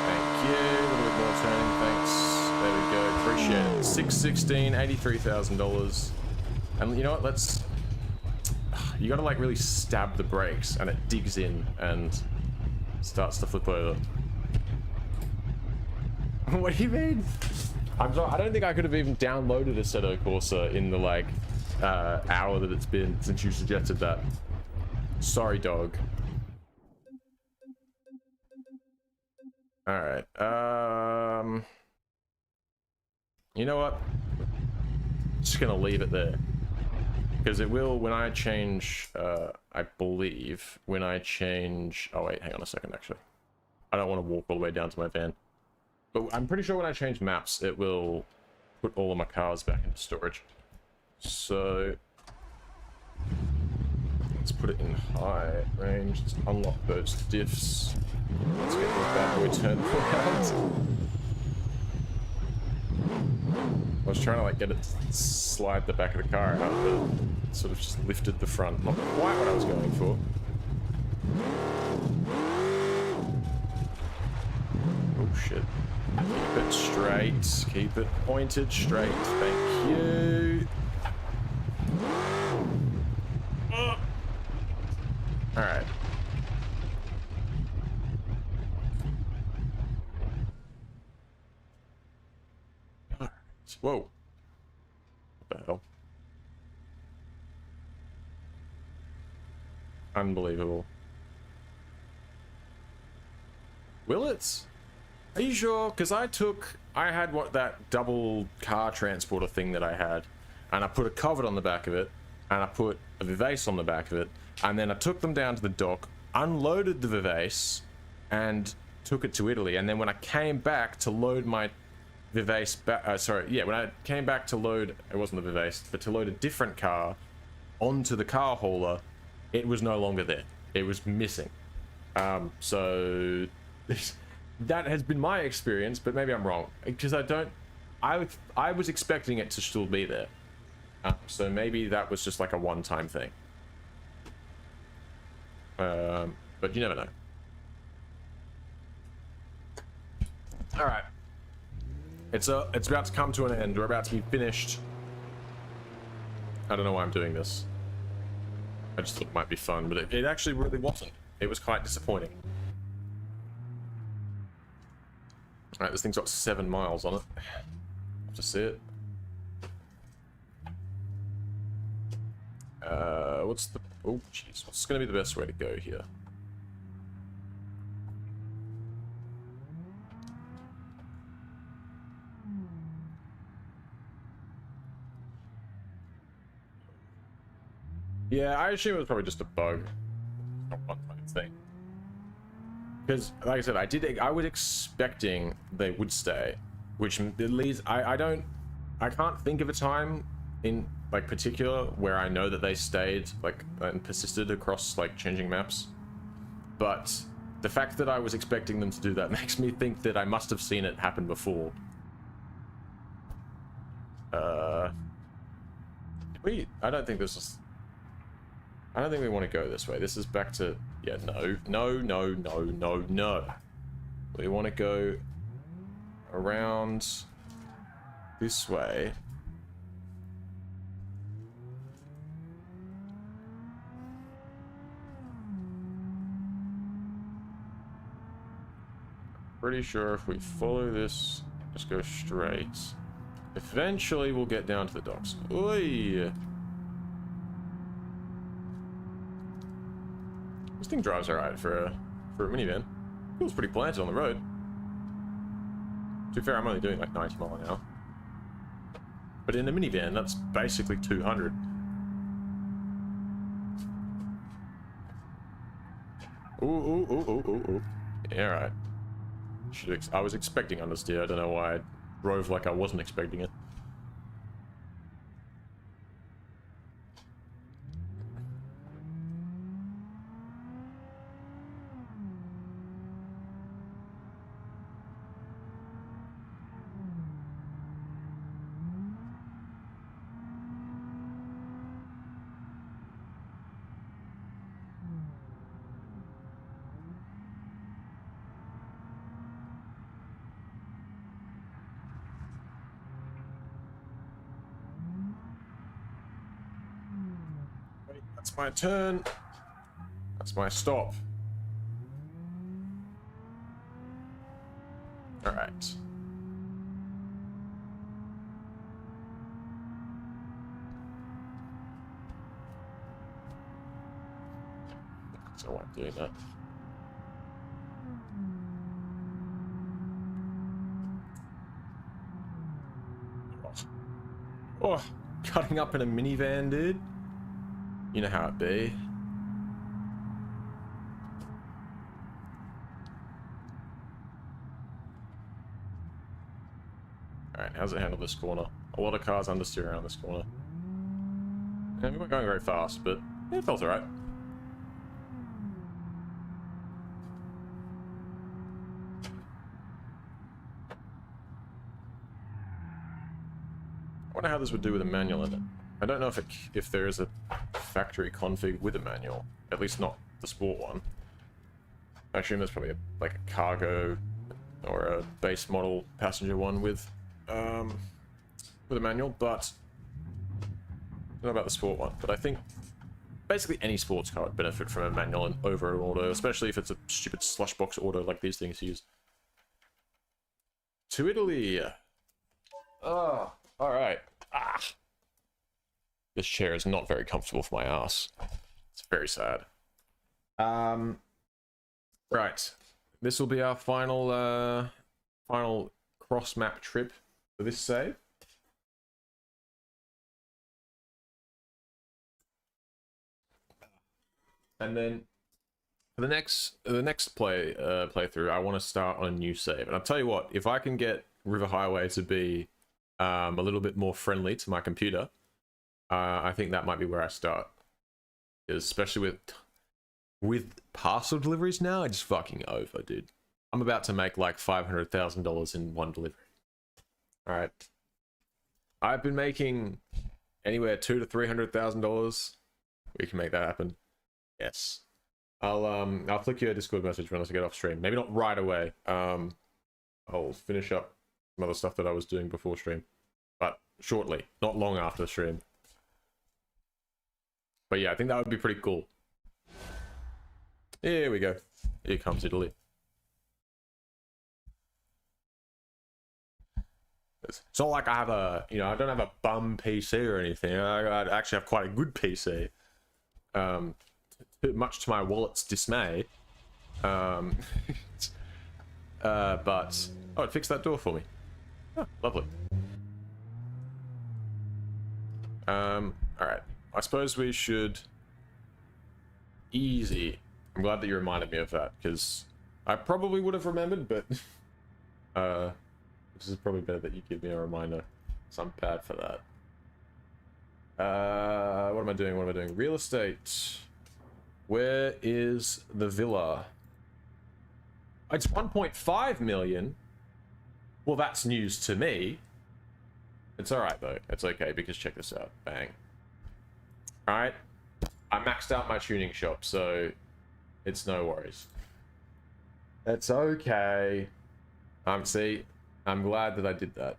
S1: Thank you. A little bit more turning, thanks. There we go. Appreciate it. 616, $83,000. And you know what? You gotta like really stab the brakes, and it digs in and starts to flip over. What do you mean? I don't think I could have even downloaded Assetto Corsa in the like hour that it's been since you suggested that. Sorry, dog. All right. You know what? Just gonna leave it there because it will when I change. I believe when I change. Oh wait, hang on a second. Actually, I don't want to walk all the way down to my van. But I'm pretty sure when I change maps, it will put all of my cars back into storage. So let's put it in high range. Let's unlock those diffs. Let's get this bad boy turned around. I was trying to like get it to slide the back of the car out, but it sort of just lifted the front. Not quite what I was going for. Oh shit. Keep it straight. Keep it pointed straight. Thank you. Alright. Whoa. What the hell? Unbelievable. Will it? Are you sure? Because I had that double car transporter thing that I had, and I put a cover on the back of it, and I put a Vivace on the back of it, and then I took them down to the dock, unloaded the Vivace, and took it to Italy. And then when I came back to load my Vivace back, when I came back to load, it wasn't the Vivace, but to load a different car onto the car hauler, it was no longer there. It was missing. So that has been my experience, but maybe I'm wrong because I was expecting it to still be there. So maybe that was just like a one-time thing. But you never know. All right. It's about to come to an end. We're about to be finished. I don't know why I'm doing this. I just thought it might be fun, but it actually really wasn't. It was quite disappointing. Alright, this thing's got 7 miles on it. Have to see it. What's the... Oh, jeez. What's going to be the best way to go here? Yeah, I assume it was probably just a bug. Not one thing. Because, like I said, I was expecting they would stay, which leads. I can't think of a time in like particular where I know that they stayed like and persisted across like changing maps. But the fact that I was expecting them to do that makes me think that I must have seen it happen before. I don't think this is. I don't think we want to go this way. This is back to... Yeah, no. We want to go around this way. Pretty sure if we follow this, just go straight, eventually we'll get down to the docks. Oi! This thing drives alright for a minivan. Feels pretty planted on the road. To be fair, I'm only doing like 90 miles an hour. But in a minivan, that's basically 200. Ooh. Yeah, alright. I was expecting understeer. I don't know why I drove like I wasn't expecting it. That's my turn. That's my stop. All right. So I'm doing that. Oh, cutting up in a minivan, dude. You know how it be. Alright, how's it handle this corner? A lot of cars understeer around this corner. And we weren't going very fast, but it felt alright. I wonder how this would do with a manual in it. I don't know if there is a factory config with a manual. At least not the sport one. I assume there's probably like a cargo or a base model passenger one with a manual, but I don't know about the sport one. But I think basically any sports car would benefit from a manual and overhaul auto, especially if it's a stupid slush box auto like these things use. To Italy. Oh, all right. Ah, this chair is not very comfortable for my ass. It's very sad. Right. This will be our final final cross map trip for this save. And then for the next playthrough, I want to start on a new save. And I'll tell you what, if I can get River Highway to be a little bit more friendly to my computer, I think that might be where I start. Especially with parcel deliveries now, it's fucking over, dude. I'm about to make like $500,000 in one delivery. All right. I've been making anywhere $200,000 to $300,000. We can make that happen. Yes. I'll flick you a Discord message when I get off stream. Maybe not right away. I'll finish up some other stuff that I was doing before stream, but shortly, not long after the stream. But yeah, I think that would be pretty cool. Here we go. Here comes Italy. It's not like I have a, I don't have a bum PC or anything. I actually have quite a good PC. Much to my wallet's dismay. But oh, it fixed that door for me. Oh, lovely. All right. I suppose we should easy. I'm glad that you reminded me of that, because I probably would have remembered, but this is probably better that you give me a reminder. So I'm bad for that. What am I doing? What am I doing? Real estate. Where is the villa? It's 1.5 million. Well, that's news to me. It's alright though. It's okay, because check this out. Bang. Alright. I maxed out my tuning shop, so it's no worries. It's okay. See, I'm glad that I did that.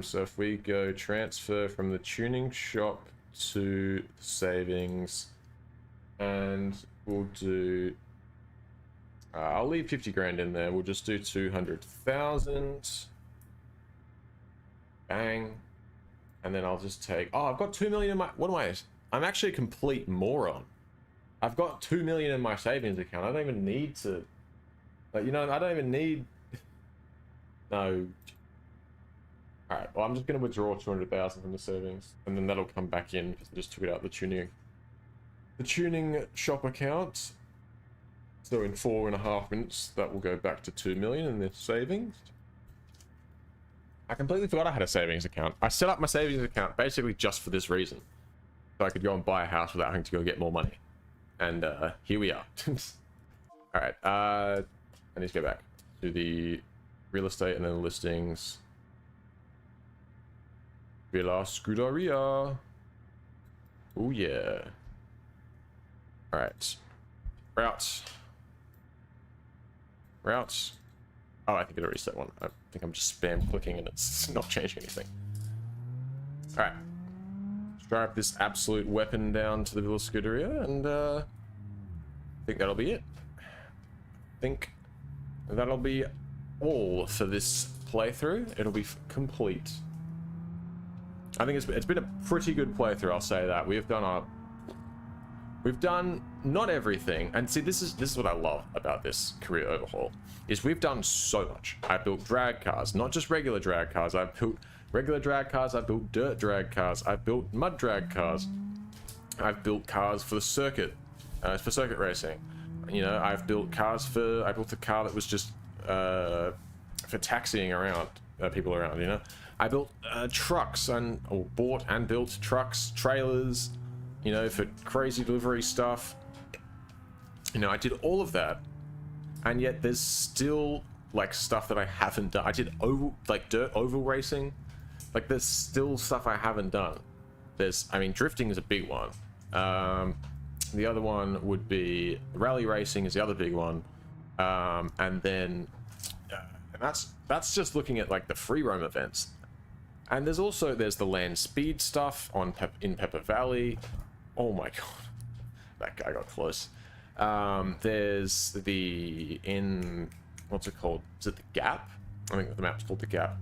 S1: So if we go transfer from the tuning shop to savings, and we'll do, I'll leave 50 grand in there. We'll just do 200,000. Bang. And then I'll just take, oh, I've got 2 million in my, what am I? I'm actually a complete moron. I've got 2 million in my savings account. I don't even need to, like, I don't even need, no. All right, well, I'm just going to withdraw 200,000 from the savings, and then that'll come back in because I just took it out of the tuning shop account. So in 4.5 minutes, that will go back to 2 million in the savings. I completely forgot I had a savings account. I set up my savings account basically just for this reason, so I could go and buy a house without having to go get more money. And here we are. All right, I need to go back to the real estate and then listings. Villa Scuderia. Oh yeah. All right. Routes. Oh, I think it already set one. I think I'm just spam clicking and it's not changing anything. All right. Strap this absolute weapon down to the Villa Scuderia, and I think that'll be it. I think that'll be all for this playthrough. It'll be complete. I think it's been a pretty good playthrough, I'll say that. We've done not everything, and see, this is what I love about this career overhaul, is we've done so much. I built drag cars, not just regular drag cars. I've built regular drag cars, I've built dirt drag cars, I've built mud drag cars, I've built cars for the circuit, for circuit racing. You know, I built a car that was just for taxiing around people around. You know, I built trucks bought and built trucks, trailers, you know, for crazy delivery stuff. You know, I did all of that, and yet there's still like stuff that I haven't done. I did dirt oval racing. Like, there's still stuff I haven't done. I mean, drifting is a big one. The other one would be rally racing is the other big one. And then, and that's just looking at like the free roam events. And there's the land speed stuff in Pepper Valley. Oh my god, that guy got close. There's what's it called? Is it the Gap? I think the map's called the Gap.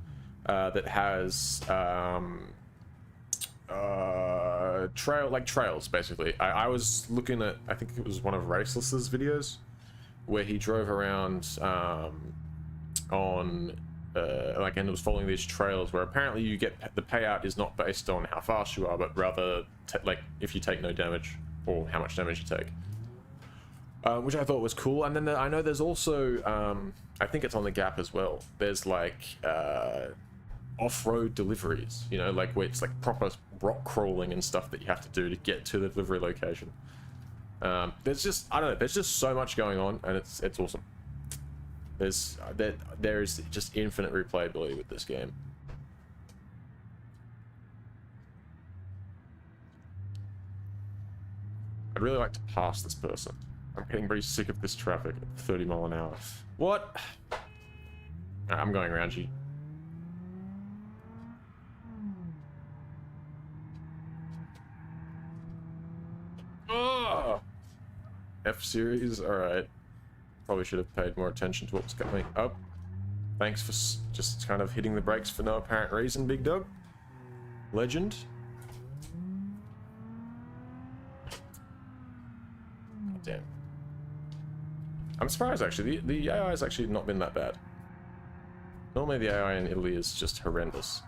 S1: That has trails basically. I was looking at, I think it was one of Raceless's videos where he drove around and it was following these trails where apparently you get the payout is not based on how fast you are, but rather like if you take no damage or how much damage you take, which I thought was cool. And then I know there's also I think it's on the Gap as well, there's like off-road deliveries, you know, like where it's like proper rock crawling and stuff that you have to do to get to the delivery location. There's just, I don't know, there's just so much going on, and it's awesome. There is just infinite replayability with this game. I'd really like to pass this person. I'm getting pretty sick of this traffic at 30 miles an hour. What? I'm going around you. Oh! F-Series, alright. Probably should have paid more attention to what was coming up. Thanks for just kind of hitting the brakes for no apparent reason, big dog. Legend. Damn. I'm surprised, actually. The AI has actually not been that bad. Normally the AI in Italy is just horrendous.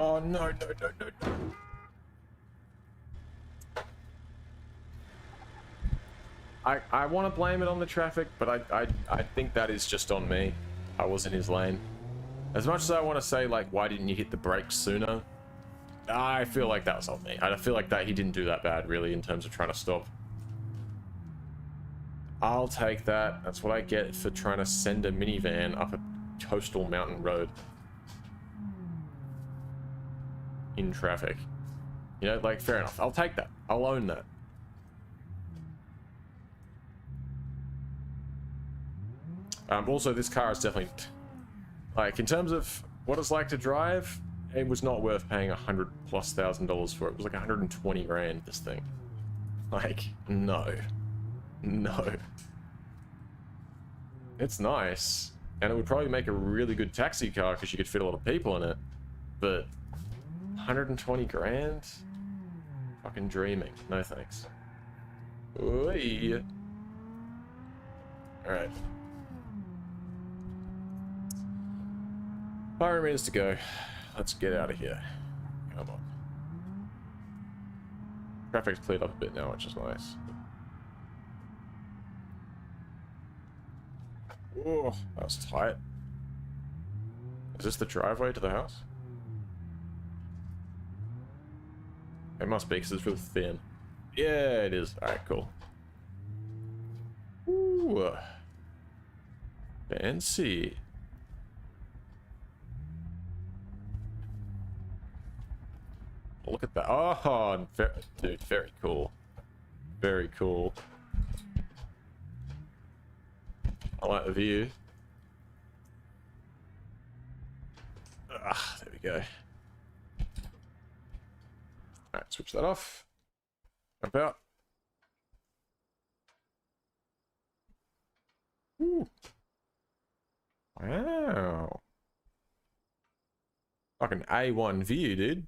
S1: Oh, no. I want to blame it on the traffic, but I think that is just on me. I was in his lane. As much as I want to say, like, why didn't you hit the brakes sooner? I feel like that was on me. I feel like that he didn't do that bad, really, in terms of trying to stop. I'll take that. That's what I get for trying to send a minivan up a coastal mountain road. In traffic. You know, like, fair enough. I'll take that. I'll own that. Also, this car is definitely, like, in terms of what it's like to drive, it was not worth paying $100,000+ for it. It was like 120 grand, this thing. Like, no. It's nice, and it would probably make a really good taxi car because you could fit a lot of people in it, but 120 grand? Fucking dreaming. No thanks. Oy. Alright. 5 minutes to go. Let's get out of here. Come on. Traffic's cleared up a bit now, which is nice. Oh, that was tight. Is this the driveway to the house? It must be, because it's really thin. Yeah, it is. Alright, cool. Woo. Ooh. Fancy. Look at that. Oh, dude, very cool. Very cool. I like the view. Ah, there we go. Alright, switch that off. Jump out. Ooh. Wow. Like an A1 view, dude.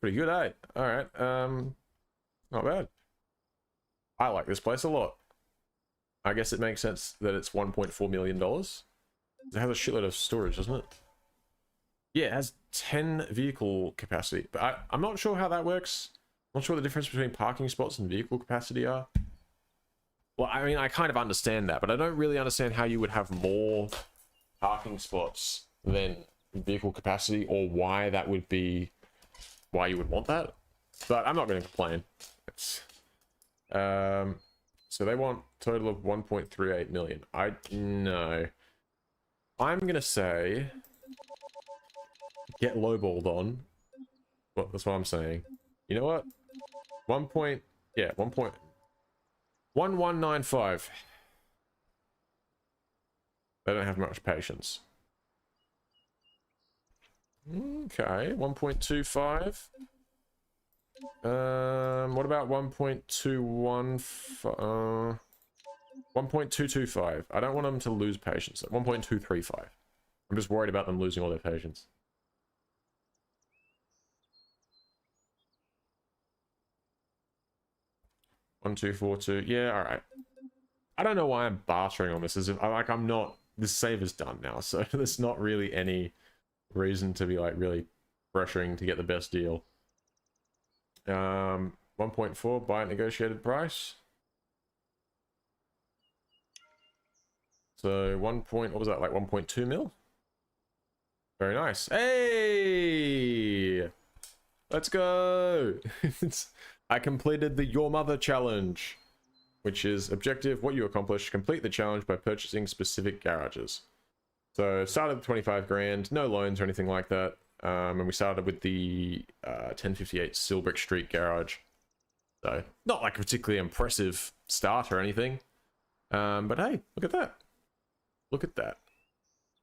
S1: Pretty good, eh? Alright, not bad. I like this place a lot. I guess it makes sense that it's $1.4 million. It has a shitload of storage, doesn't it? Yeah, it has 10 vehicle capacity, but I'm not sure how that works. I'm not sure what the difference between parking spots and vehicle capacity are. Well, I mean, I kind of understand that, but I don't really understand how you would have more parking spots than vehicle capacity, or why that would be, why you would want that. But I'm not going to complain. It's, so they want a total of 1.38 million. No. I'm going to say get lowballed on. Well, that's what I'm saying. You know what? 1.1195. They don't have much patience. Okay, 1.25. What about 1.215? 1.225. I don't want them to lose patience. 1.235. I'm just worried about them losing all their patience. One, 2, 4, 2. Yeah, all right. I don't know why I'm bartering on this. As if I'm not. This save is done now, so there's not really any reason to be like really pressuring to get the best deal. 1.4 buy at negotiated price. So what was that, like 1.2 mil? Very nice. Hey! Let's go! I completed the Your Mother challenge, which is objective, what you accomplished, complete the challenge by purchasing specific garages. So started with 25 grand, no loans or anything like that. And we started with the 1058 Silbrick Street garage. So not like a particularly impressive start or anything. But hey, look at that. Look at that.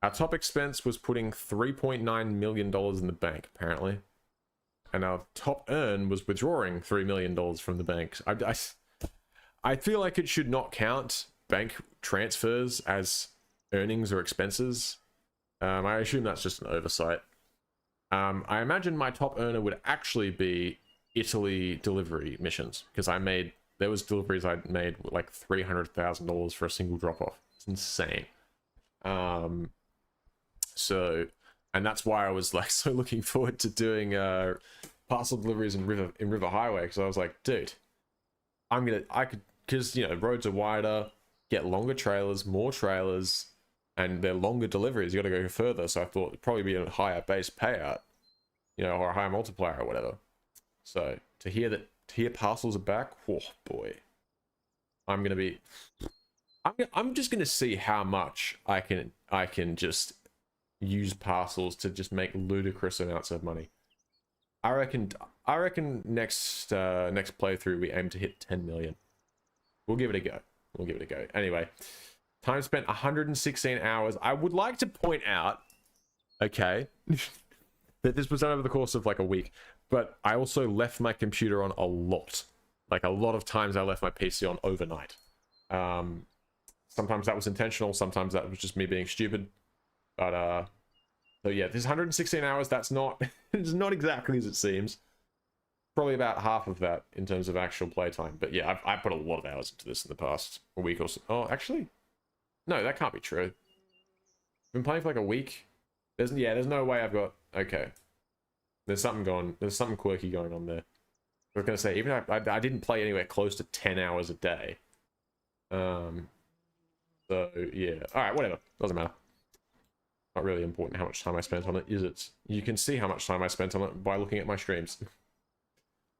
S1: Our top expense was putting $3.9 million in the bank, apparently. And our top earn was withdrawing $3 million from the bank. I feel like it should not count bank transfers as earnings or expenses. I assume that's just an oversight. I imagine my top earner would actually be Italy delivery missions, because there was deliveries I'd made like $300,000 for a single drop-off. It's insane. And that's why I was like so looking forward to doing parcel deliveries in River Highway, because I was like, dude, because you know, roads are wider, get longer trailers, more trailers, and they're longer deliveries. You got to go further. So I thought it'd probably be a higher base payout, you know, or a higher multiplier or whatever. So to hear parcels are back, oh boy, I'm just gonna see how much I can just use parcels to just make ludicrous amounts of money. I reckon next playthrough we aim to hit 10 million. We'll give it a go. Anyway, time spent 116 hours. I would like to point out, okay, that this was done over the course of like a week, but I also left my computer on a lot. Like a lot of times I left my PC on overnight. Sometimes that was intentional, sometimes that was just me being stupid. But so yeah, this 116 hours, that's not it's not exactly as it seems. Probably about half of that in terms of actual playtime. But yeah, I've put a lot of hours into this in the past week or so. Oh, actually, no, that can't be true. I've been playing for like a week. There's no way I've got, okay. There's something quirky going on there. I was gonna say, even if I didn't play anywhere close to 10 hours a day. So yeah, all right, whatever, doesn't matter. Not really important how much time I spent on it, is it? You can see how much time I spent on it by looking at my streams.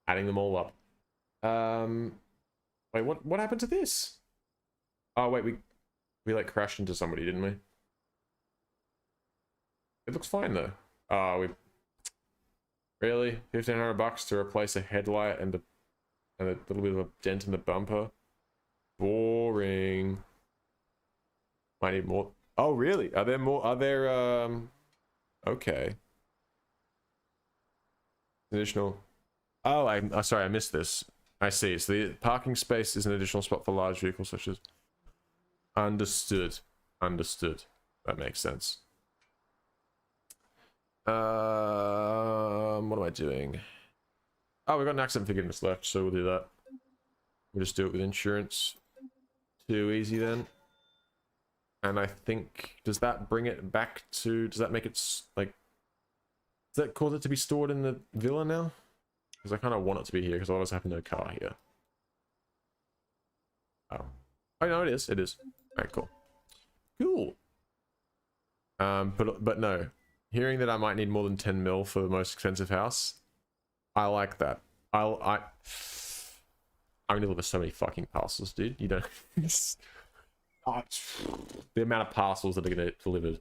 S1: Adding them all up. Wait, what happened to this? Oh wait, we like crashed into somebody, didn't we? It looks fine though. Oh, we really $1,500 to replace a headlight and a little bit of a dent in the bumper. Boring. Might need more. Oh really? Are there more? Are there Okay. Additional. Oh, I'm sorry, I missed this. I see. So the parking space is an additional spot for large vehicles such as. Understood. Understood. That makes sense. What am I doing? Oh, we've got an accident forgiveness left, so we'll do that. We'll just do it with insurance. Too easy then. And I think, does that bring it back to, does that make it, like, does that cause it to be stored in the villa now? Because I kind of want it to be here, because otherwise I have no car here. Oh. Oh, no, it is. It is. Alright, cool. Cool. But no. Hearing that I might need more than 10 mil for the most expensive house, I like that. I'm gonna deliver so many fucking parcels, dude. You don't... Oh, the amount of parcels that are gonna get delivered.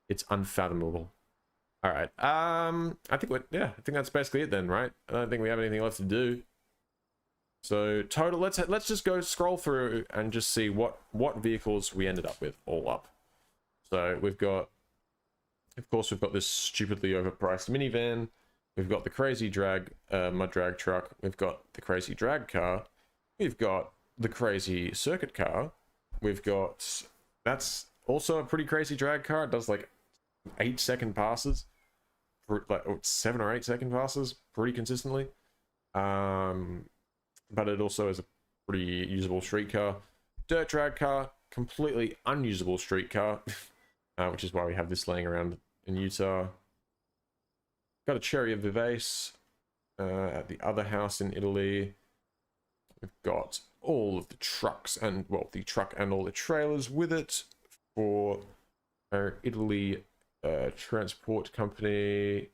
S1: It's unfathomable. Alright, I think I think that's basically it then, right? I don't think we have anything left to do. So total, let's just go scroll through and just see what vehicles we ended up with all up. So we've got, of course, we've got this stupidly overpriced minivan. We've got the crazy mud drag truck. We've got the crazy drag car. We've got the crazy circuit car. We've got, that's also a pretty crazy drag car. It does like 8-second passes, like 7 or 8 second passes pretty consistently. But it also is a pretty usable street car. Dirt drag car, completely unusable street car, which is why we have this laying around in Utah. Got a Cherry Vivace at the other house in Italy. We've got all of the trucks and, well, the truck and all the trailers with it for our Italy transport company.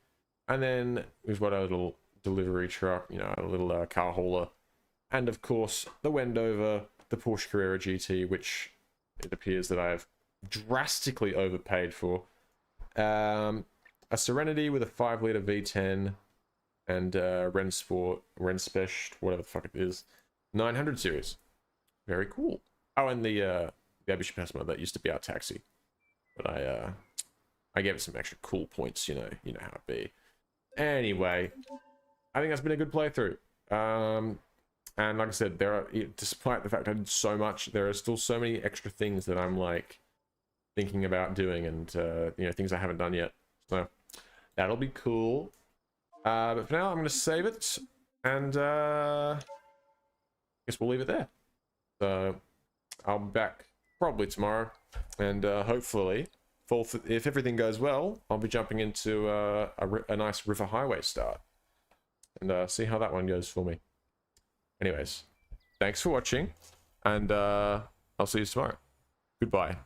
S1: And then we've got a little delivery truck, you know, a little car hauler. And of course, the Wendover, the Porsche Carrera GT, which it appears that I have drastically overpaid for. A Serenity with a 5-liter V10 and Rennspect, whatever the fuck it is, 900 series. Very cool. Oh, and the Bishop Passmo, that used to be our taxi, but I gave it some extra cool points. You know how it be. Anyway, I think that's been a good playthrough. And like I said, despite the fact I did so much, there are still so many extra things that I'm like thinking about doing, and things I haven't done yet. So that'll be cool. But for now, I'm going to save it, and I guess we'll leave it there. So I'll be back probably tomorrow, and hopefully, if everything goes well, I'll be jumping into a nice River Highway start, and see how that one goes for me. Anyways, thanks for watching, and I'll see you tomorrow. Goodbye.